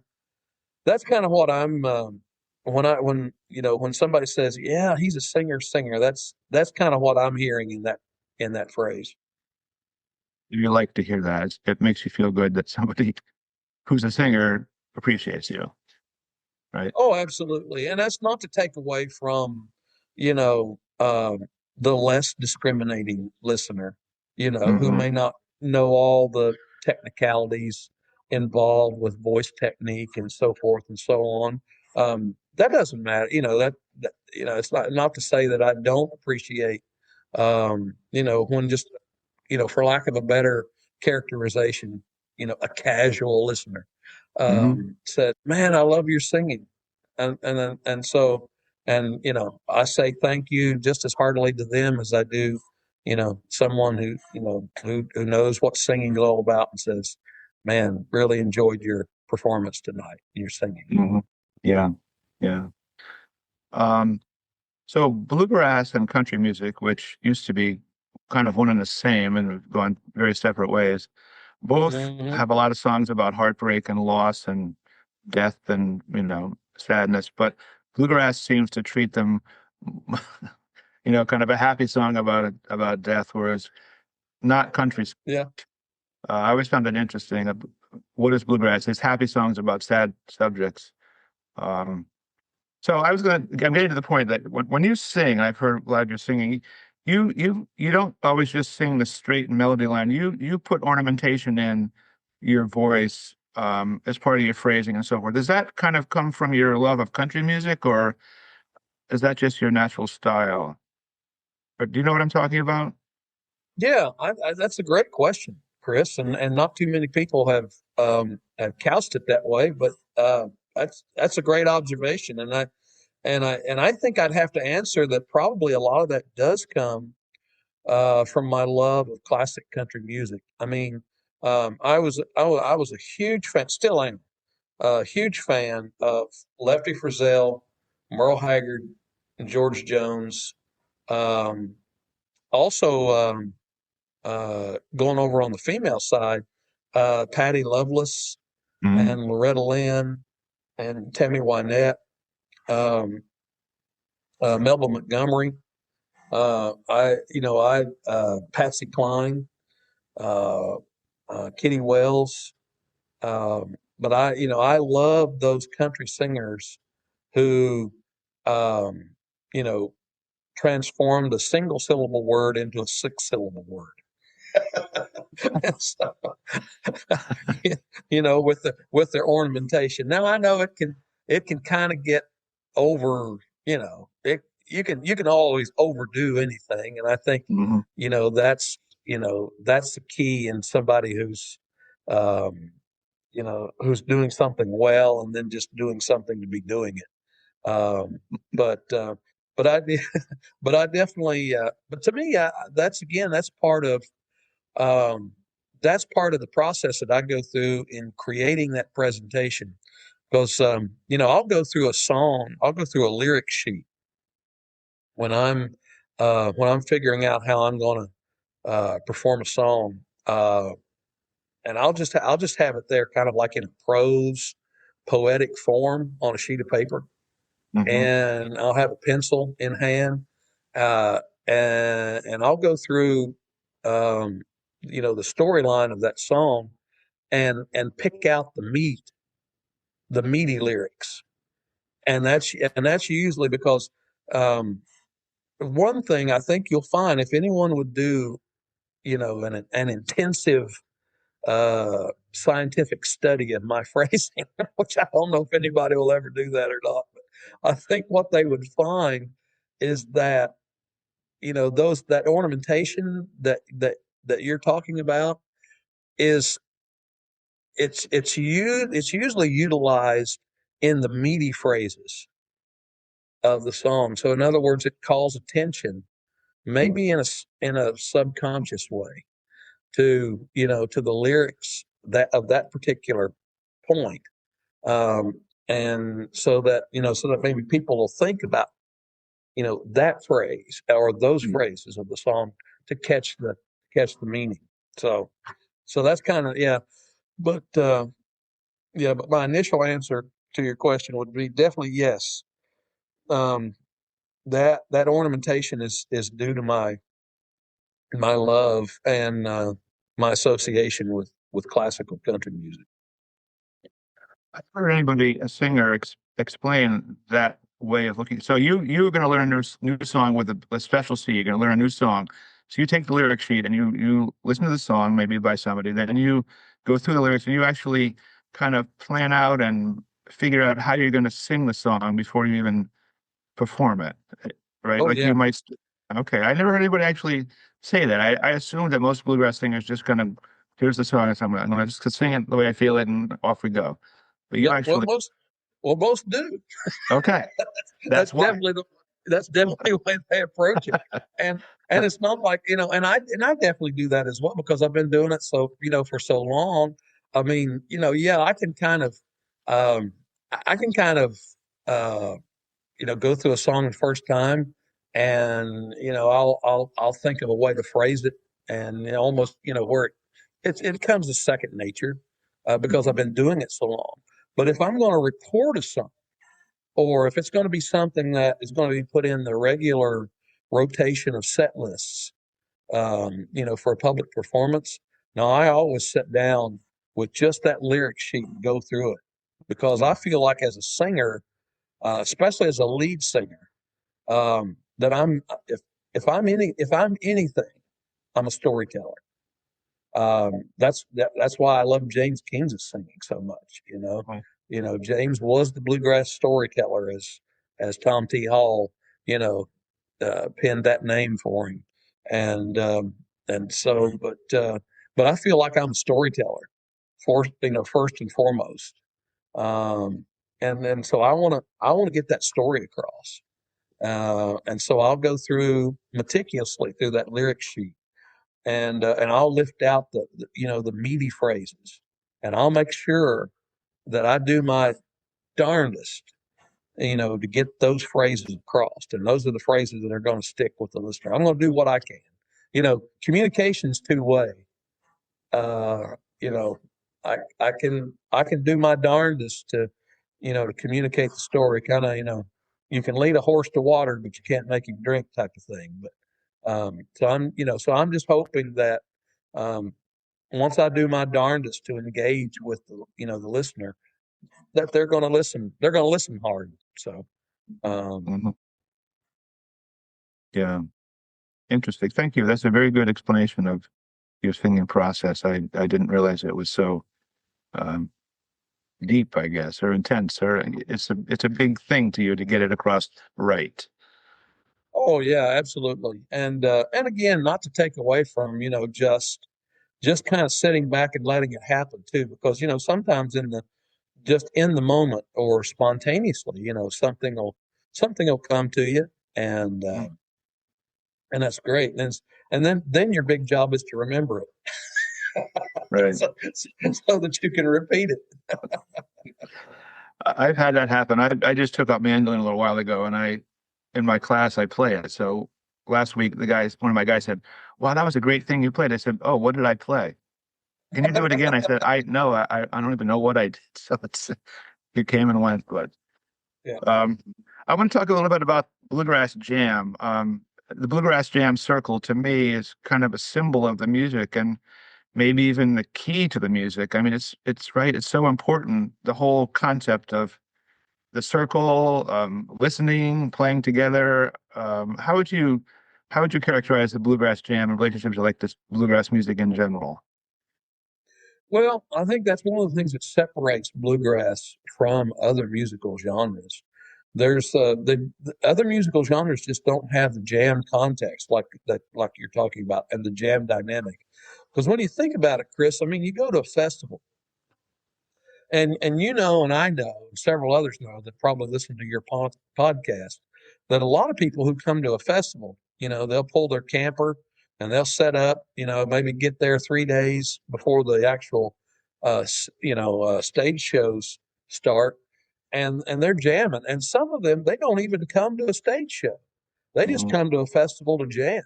what I'm. When somebody says, "Yeah, he's a singer," that's kind of what I'm hearing in that phrase. You like to hear that. It makes you feel good that somebody who's a singer appreciates you, right? Oh, absolutely. And that's not to take away from, you know, the less discriminating listener, who Hmm may not know all the technicalities involved with voice technique and so forth and so on. That doesn't matter. It's not to say that I don't appreciate, when just, for lack of a better characterization, a casual listener hmm said, "Man, I love your singing," and I say thank you just as heartily to them as I do, someone who knows what singing is all about and says, "Man, really enjoyed your performance tonight. Your singing." hmm Yeah. Yeah. Um, so bluegrass and country music, which used to be kind of one and the same and have gone very separate ways, both Hmm. have a lot of songs about heartbreak and loss and death and, sadness, but bluegrass seems to treat them, kind of a happy song about death, whereas not country. Yeah. I always found it interesting. What is bluegrass? It's happy songs about sad subjects. Um, so I'm getting to the point that when you sing, I've heard a lot of you singing, you don't always just sing the straight melody line. You put ornamentation in your voice as part of your phrasing and so forth. Does that kind of come from your love of country music, or is that just your natural style? Or do you know what I'm talking about? Yeah, that's a great question, Chris, and not too many people have couched it that way, but that's a great observation, and I think I'd have to answer that probably a lot of that does come from my love of classic country music. I mean, I was a huge fan, still am, a huge fan of Lefty Frizzell, Merle Haggard, and George Jones. Um, also, going over on the female side, Patty Loveless Mhm. and Loretta Lynn and Tammy Wynette, um, Melba Montgomery. Patsy Cline, uh, Kitty Wells. But I love those country singers who, um, you know, transformed a single syllable word into a six syllable word. And so, with their ornamentation. Now I know it can kind of get over, you can always overdo anything, and I think Mhm. that's the key in somebody um, who's doing something well and then just doing something to be doing it. But but I but I definitely but to me um, that's part of the process that I go through in creating that presentation. Because I'll go through a lyric sheet when I'm figuring out how I'm going to perform a song, and I'll just have it there, kind of like in a prose, poetic form on a sheet of paper, Mhm. and I'll have a pencil in hand, uh, and I'll go through, um, the storyline of that song and pick out the meaty lyrics, and that's usually because um, one thing I think you'll find if anyone would do an intensive scientific study of my phrasing, which I don't know if anybody will ever do that or not, but I think what they would find is that that ornamentation that you're talking about is it's usually utilized in the meaty phrases of the song. So in other words, it calls attention, maybe in a subconscious way, to the lyrics that particular point, and so that maybe people will think about that phrase or those phrases of the song to catch the meaning. So that's kind of, yeah, but but my initial answer to your question would be definitely yes. Um, that ornamentation is due to my love and my association with classical country music. I've heard anybody, a singer, explain that way of looking. So you're going to learn a new song with a special C. You're going to learn a new song. So you take the lyric sheet and you listen to the song, maybe by somebody. Then you go through the lyrics and you actually kind of plan out and figure out how you're going to sing the song before you even perform it, right? Oh Like yeah. you might. Okay, I never heard anybody actually say that. I assume that most bluegrass singers just kind of, here's the song, I'm going to just sing it the way I feel it, and off we go. But you Yeah. Well, actually, most do. okay, That's that's why. definitely the way they approach it, and it's not like and I definitely do that as well because I've been doing it for so long. I mean, yeah, um, I can kind of uh, go through a song the first time, and I'll think of a way to phrase it, and almost where it comes to second nature because I've been doing it so long. But if I'm going to report a song, or if it's going to be something that is going to be put in the regular rotation of set lists, for a public performance, now I always sit down with just that lyric sheet and go through it, because I feel like as a singer, especially as a lead singer, that if I'm anything, I'm a storyteller. That's why I love James King's singing so much. Right. James was the bluegrass storyteller, as Tom T. Hall, penned that name for him, and but I feel like I'm a storyteller, first and foremost, um, and so I want to get that story across, and so I'll go through meticulously through that lyric sheet, and I'll lift out the meaty phrases, and I'll make sure that I do my darndest, to get those phrases across, and those are the phrases that are going to stick with the listener. I'm going to do what I can. Communication's two-way. Uh, you know, I can do my darndest to communicate the story. Kind of, you can lead a horse to water, but you can't make him drink, type of thing. But so I'm just hoping that um, once I do my darndest to engage with the listener, that they're going to listen. They're going to listen hard. So Mhm. Yeah. Interesting. Thank you. That's a very good explanation of your singing process. I didn't realize it was so um, deep, I guess, or intense, or it's a big thing to you to get it across right. Oh yeah, absolutely. And again, not to take away from, just kind of sitting back and letting it happen too, because sometimes in the moment or spontaneously, something will come to you, and uh, Mm. and that's great. And then your big job is to remember it, Right. so that you can repeat it. I've had that happen. I just took up mandolin a little while ago, and in my class I play it. So last week one of my guys said, "Wow, that was a great thing you played." I said, "Oh, what did I play? Can you do it again?" I said, "I no, I don't even know what I did." So it came and went. But Yeah. um, I want to talk a little bit about Bluegrass Jam. The Bluegrass Jam Circle to me is kind of a symbol of the music, and maybe even the key to the music. I mean, it's right. It's so important. The whole concept of the circle, listening, playing together. How would you characterize the bluegrass jam and relationships like this bluegrass music in general? Well, I think that's one of the things that separates bluegrass from other musical genres. There's the other musical genres just don't have the jam context like that, like you're talking about, and the jam dynamic. Because when you think about it, Chris, I mean, you go to a festival, and and I know, and several others know that probably listen to your podcast, that a lot of people who come to a festival, they'll pull their camper and they'll set up, maybe get there 3 days before the actual, stage shows start, and they're jamming. And some of them, they don't even come to a stage show; they just Mhm. come to a festival to jam.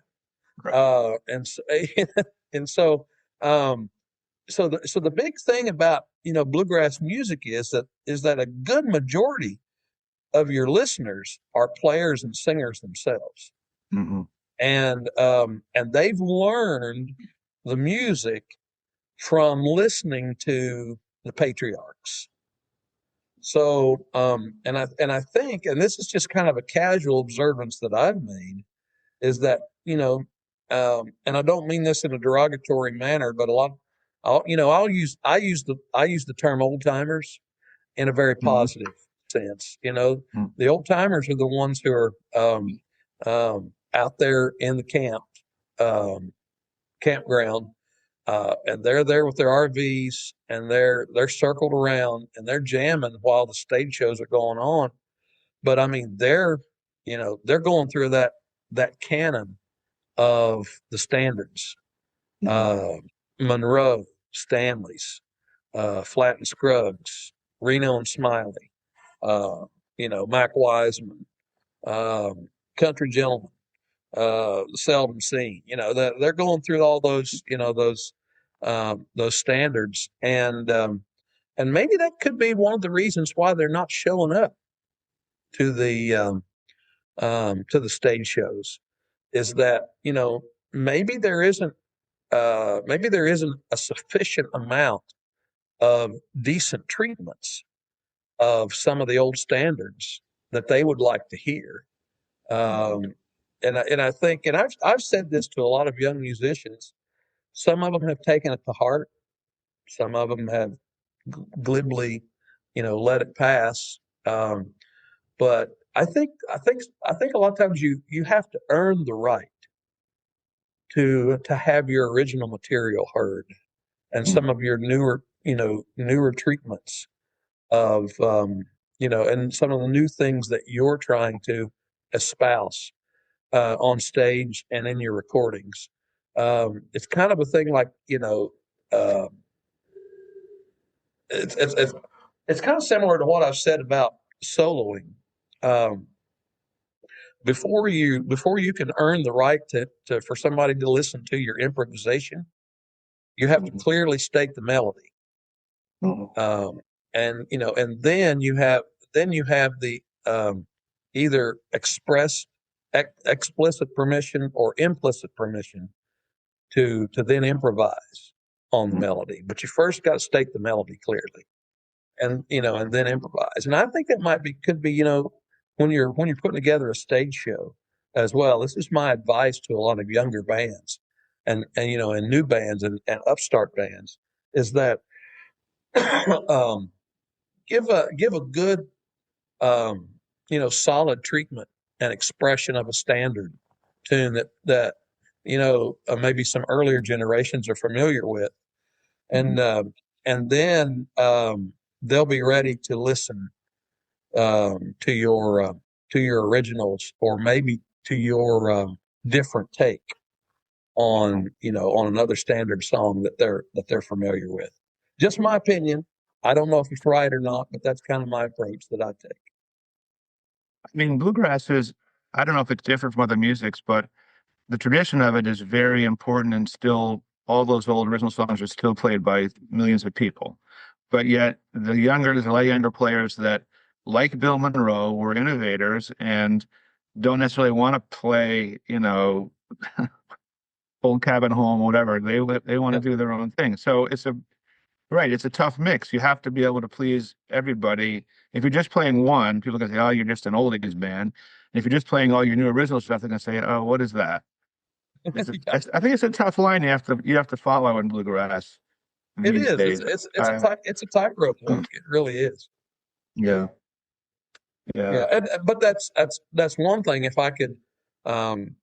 Right. And so, and so the big thing about bluegrass music is that a good majority of your listeners are players and singers themselves, Hmm. and they've learned the music from listening to the patriarchs. So and I think, and this is just kind of a casual observance that I've made, is that and I don't mean this in a derogatory manner, but a lot, I use the term old timers in a very Hmm. positive sense. The old timers are the ones who are out there in the campground, and they're there with their RVs, and they're circled around and they're jamming while the stage shows are going on. But I mean, they're going through that canon of the standards, Hmm. uh, Monroe, Stanley's, Flatt and Scruggs, Reno and Smiley, uh, Mac Wiseman, Country Gentleman, Seldom Seen. They're going through all those standards, and maybe that could be one of the reasons why they're not showing up to the stage shows, is that, maybe there isn't a sufficient amount of decent treatments of some of the old standards that they would like to hear. And I think, and I've said this to a lot of young musicians. Some of them have taken it to heart. Some of them have glibly, let it pass. But I think a lot of times you have to earn the right to have your original material heard, and some of your newer treatments of and some of the new things that you're trying to espouse on stage and in your recordings. It's kind of a thing like, uh, it's kind of similar to what I've said about soloing. Um, before you can earn the right to for somebody to listen to your improvisation, you have to clearly state the melody. Um, and then you have the either explicit permission or implicit permission to then improvise on the melody. But you first got to state the melody clearly, and then improvise. And I think that could be, when you're putting together a stage show as well. This is my advice to a lot of younger bands, and new bands, and upstart bands, is that um, give a good, solid treatment and expression of a standard tune that maybe some earlier generations are familiar with, and then they'll be ready to listen to your originals, or maybe to your different take on another standard song that they're familiar with. Just my opinion. I don't know if it's right or not, but that's kind of my approach that I take. I mean, bluegrass is, I don't know if it's different from other musics, but the tradition of it is very important, and still all those old original songs are still played by millions of people. But yet there's a lot of younger players that, like Bill Monroe, were innovators and don't necessarily want to play, old cabin home, whatever. They want to Yep. do their own thing. So it's a tough mix. You have to be able to please everybody. If you're just playing one, people can say, "Oh, you're just an oldies band." And if you're just playing all your new original stuff, they're gonna say, "Oh, what is that?" Yeah, I think it's a tough line you have to follow in bluegrass it these is. days. It's a tightrope walk. It really is. Yeah, yeah. Yeah, but that's one thing. Um,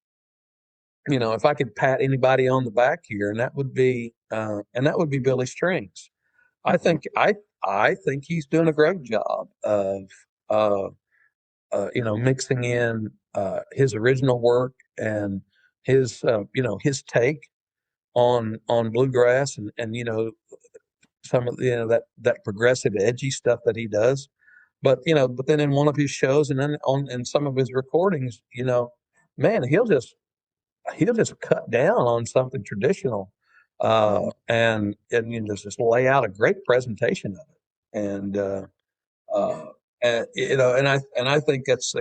if I could pat anybody on the back here, and that would be Billy Strings. I think I think he's doing a great job of uh, mixing in his original work and his take on bluegrass, and some of that progressive edgy stuff that he does. But then in one of his shows, and then in some of his recordings, man, he'll just cut down on something traditional, and just lay out a great presentation of it. Uh, and I think that's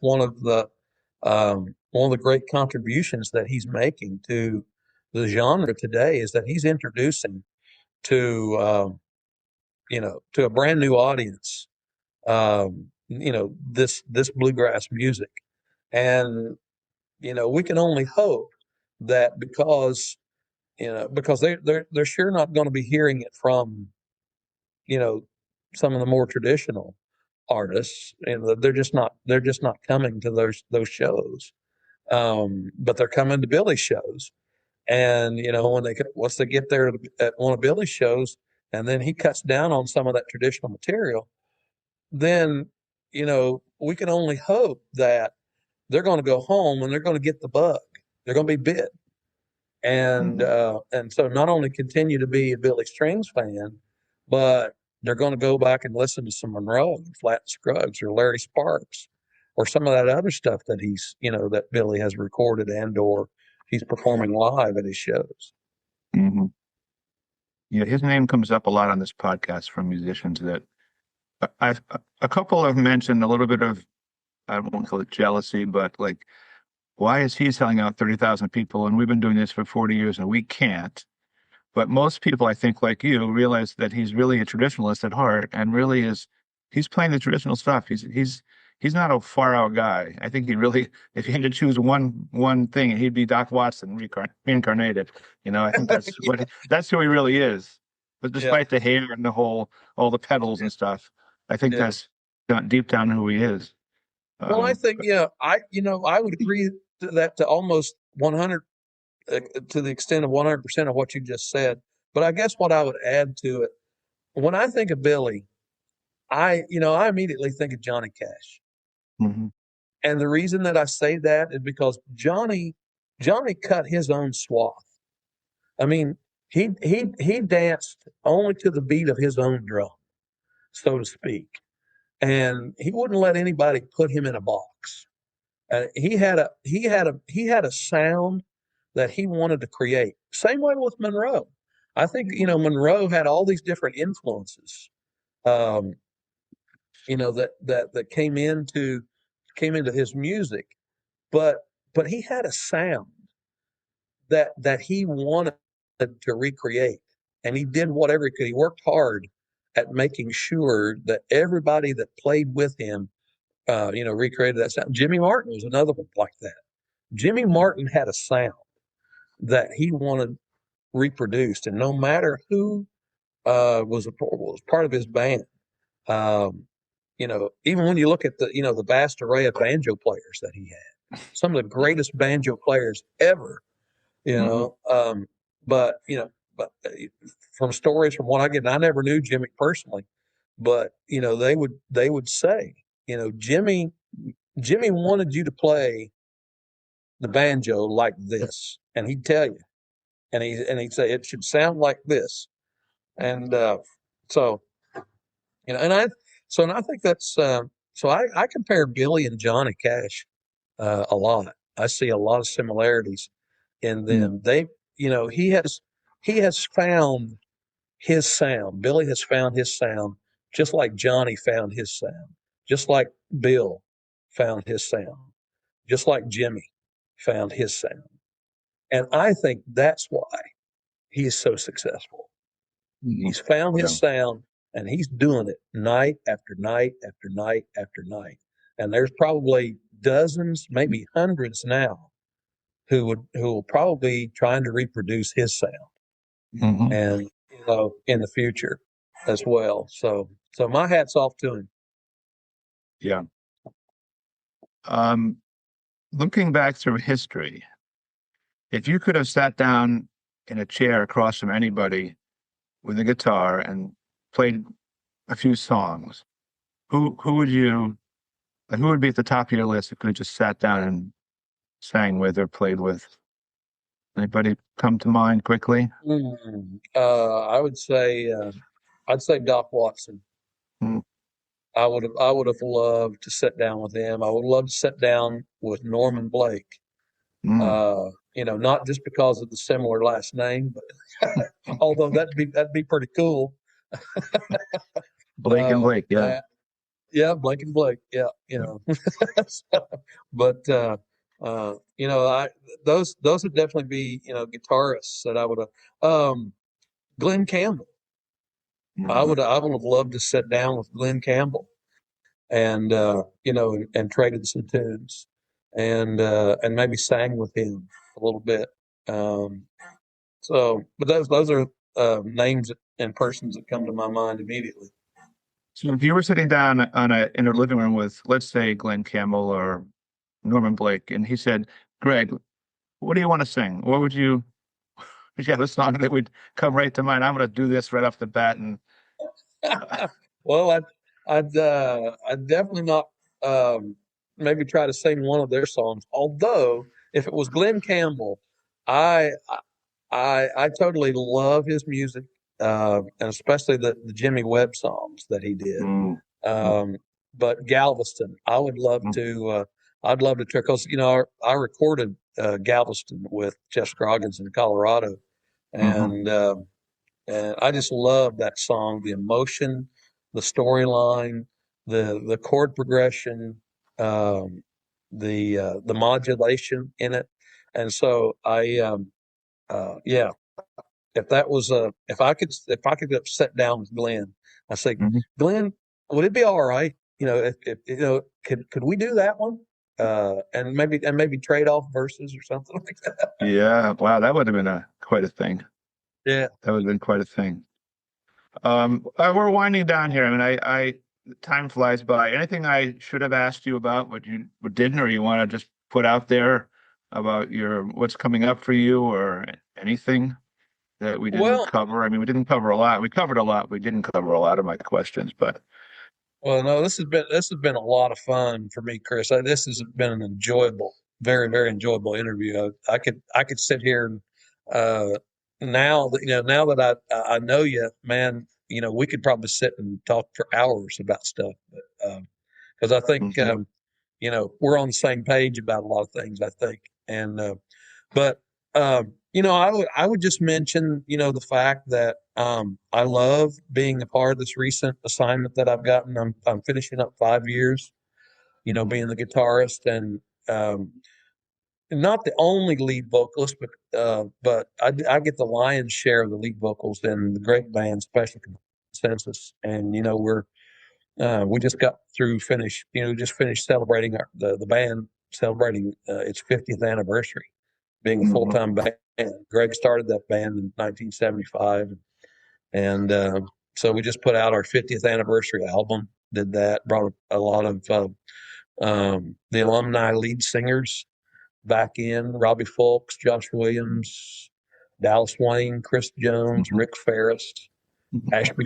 one of the great contributions that he's making to the genre today, is that he's introducing to to a brand new audience, this bluegrass music. And we can only hope that, because they're sure not going to be hearing it from you know some of the more traditional artists, and they're just not coming to those shows. But they're coming to Billy's shows, and once they get there at one of Billy's shows, and then he cuts down on some of that traditional material, then we can only hope that they're going to go home and they're going to get the bug. They're going to be bit, and Mhm. so not only continue to be a Billy Strings fan, but they're going to go back and listen to some Monroe and Flat Scruggs or Larry Sparks, or some of that other stuff that Billy has recorded and or he's performing live at his shows. Mhm. Yeah, his name comes up a lot on this podcast from musicians that I've a couple have mentioned a little bit of, I won't call it jealousy, but like, why is he selling out 30,000 people and we've been doing this for 40 years and we can't? But most people, I think, like you, realize that he's really a traditionalist at heart and really is, he's playing the traditional stuff. He's not a far out guy. I think he really, if he had to choose one thing, he'd be Doc Watson reincarnated. I think that's Yeah. that's who he really is. But Yeah. despite the hair and all the pedals and stuff, I think Yeah. that's deep down who he is. Well, I think, I would agree to that to almost 100, to the extent of 100% of what you just said. But I guess what I would add to it, when I think of Billy, I immediately think of Johnny Cash. Mhm. And the reason that I say that is because Johnny cut his own swath. I mean, he danced only to the beat of his own drum, so to speak, and he wouldn't let anybody put him in a box. He had a sound that he wanted to create. Same way with Monroe. I think Monroe had all these different influences, um, that came into his music, but he had a sound that he wanted to recreate, and he did whatever he could. He worked hard at making sure that everybody that played with him, recreated that sound. Jimmy Martin was another one like that. Jimmy Martin had a sound that he wanted reproduced, and no matter who was part of his band, um, even when you look at the vast array of banjo players that he had, some of the greatest banjo players ever, you Mhm. know. But from stories from what I get, and I never knew Jimmy personally, but they would say, Jimmy wanted you to play the banjo like this, and he'd tell you, and he'd say it should sound like this, and so and I think that's so I compare Billy and Johnny Cash a lot. I see a lot of similarities in Mm. them. He has found his sound. Billy has found his sound, just like Johnny found his sound, just like Bill found his sound, just like Jimmy found his sound. And I think that's why he is so successful. Mhm. He's found Yeah. his sound and he's doing it night after night after night after night. And there's probably dozens, maybe hundreds now who will probably be trying to reproduce his sound, Mhm. and in the future as well. So my hat's off to him. Yeah. Um, Looking back through history, if you could have sat down in a chair across from anybody with a guitar and played a few songs, who would be at the top of your list who could have just sat down and sang with or played with? Anybody come to mind quickly? I'd say Doc Watson. Mm, I would have loved to sit down with him. I would love to sit down with Norman Blake. mm. Not just because of the similar last name, but although that'd be pretty cool. Blake and Blake, yeah. That, yeah, Blake and Blake, yeah, but I those would definitely be guitarists that I would have. Glenn Campbell. I Mhm. would I would have loved to sit down with Glenn Campbell and and traded some tunes and maybe sang with him a little bit. Um, but those are names and persons that come to my mind immediately. So if you were sitting down in a living room with, let's say, Glenn Campbell or Norman Blake, and he said, "Greg, what do you want to sing? What would you?" If you have a song that would come right to mind, I'm going to do this right off the bat, and Well, I'd definitely not maybe try to sing one of their songs. Although, if it was Glenn Campbell, I I totally love his music, and especially the Jimmy Webb songs that he did. mm, mm, Um, but Galveston, I would love mm, to. I'd love to try because I recorded Galveston with Jeff Scroggins in Colorado, mhm, and And I just love that song, the emotion, the storyline, the chord progression, um, the modulation in it. And so yeah, if I could sit down with Glenn, I say, Mhm. Glenn, would it be all right? If could we do that one? And maybe trade off verses or something like that. Yeah, wow, that would have been quite a thing. Yeah. That would have been quite a thing. We're winding down here. I mean, time flies by. Anything I should have asked you about, what didn't, or you want to just put out there about what's coming up for you, or anything that we didn't Well, cover? I mean, we didn't cover a lot. We covered a lot. We didn't cover a lot of my questions, but Well, no, this has been a lot of fun for me, Chris. This has been an enjoyable, very very enjoyable interview. I could sit here and now that I know you, man, we could probably sit and talk for hours about stuff. But because I think Mhm. we're on the same page about a lot of things. I think, and but I would just mention the fact that I love being a part of this recent assignment that I've gotten. I'm finishing up 5 years, being the guitarist and um, not the only lead vocalist, but I get the lion's share of the lead vocals in the great band Special Consensus, and we just got through just finished celebrating the band celebrating its 50th anniversary being a full Mhm. time band. Greg started that band in 1975, and so we just put out our 50th anniversary album. Did that, brought a lot of the alumni lead singers back in: Robbie Fulks, Josh Williams, Dallas Wayne, Chris Jones, Mhm. Rick Ferris, Ashby.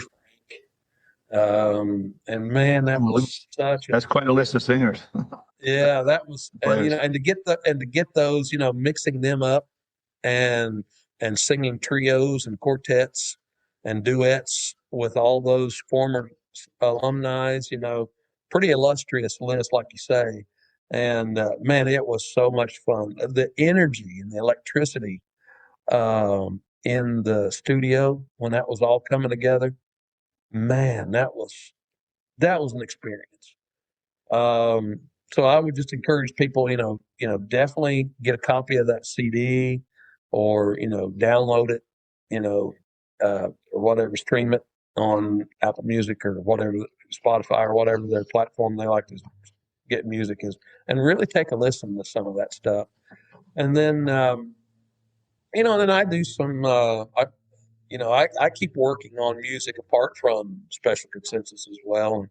And man, that Mhm. was such a That's quite a list of singers, yeah, that was, and players. to get those, mixing them up and singing trios and quartets and duets with all those former alumni, pretty illustrious list, like you say. And man, it was so much fun. The energy and the electricity in the studio when that was all coming together, man, that was an experience. Um, so I would just encourage people, definitely get a copy of that CD or, download it, or whatever, stream it on Apple Music or whatever, Spotify or whatever their platform they like to get music is, and really take a listen to some of that stuff. And then, then I do some, I keep working on music apart from Special Consensus as well,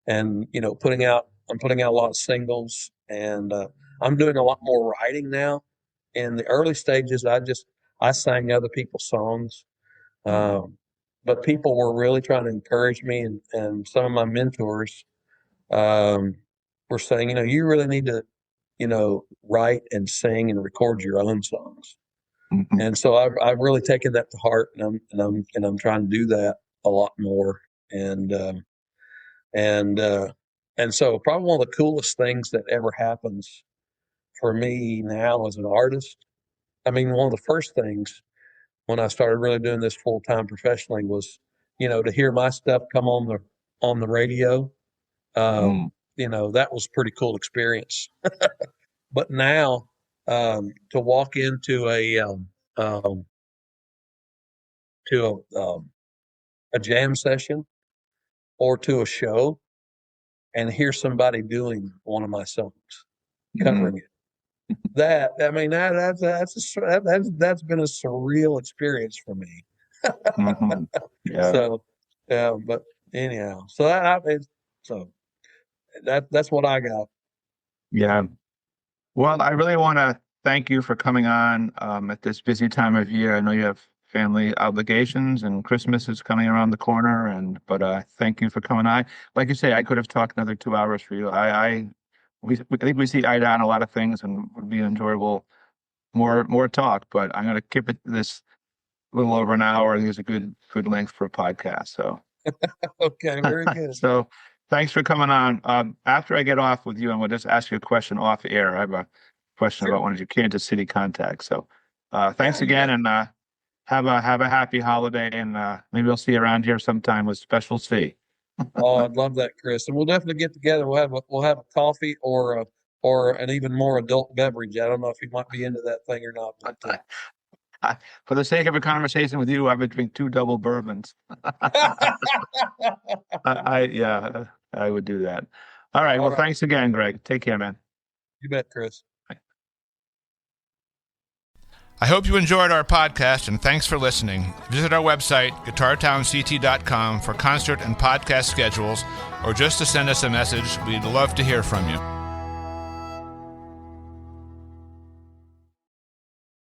and I'm putting out a lot of singles, and I'm doing a lot more writing now. In the early stages, I sang other people's songs, Mhm. um, but people were really trying to encourage me, and some of my mentors um, were saying, you really need to, write and sing and record your own songs. Mhm. And so I've really taken that to heart, and I'm trying to do that a lot more. And and uh, and so probably one of the coolest things that ever happens for me now as an artist. I mean, one of the first things when I started really doing this full time professionally was, to hear my stuff come on the radio. Mhm. That was a pretty cool experience. But now to walk into um, a jam session or to a show and hear somebody doing one of my songs, Mhm. covering it. That I mean that's been a surreal experience for me. Mhm. Yeah. So, yeah, but anyhow, so so that's what I got. Yeah. Well, I really want to thank you for coming on at this busy time of year. I know you have family obligations and Christmas is coming around the corner, but thank you for coming on. Like you say, I could have talked another 2 hours for you. I think we see eye to eye on a lot of things and would be enjoyable more talk. But I'm going to keep it this little over an hour. I think it's a good length for a podcast. So. Okay, very good. So thanks for coming on. After I get off with you, I'm going to just ask you a question off air. I have a question about Sure. one of your Kansas City contacts. So Yeah, thanks you again. bet. And Have a happy holiday, and maybe I'll see you around here sometime with Special C. Oh, I'd love that, Chris. And we'll definitely get together. We'll have a coffee or an even more adult beverage. I don't know if you might be into that thing or not. But, For the sake of a conversation with you, I've been drinking 2 double bourbons. Yeah, I would do that. All right. All Well, right. thanks again, Greg. Take care, man. You bet, Chris. I hope you enjoyed our podcast, and thanks for listening. Visit our website, guitartownct.com, for concert and podcast schedules, or just to send us a message. We'd love to hear from you.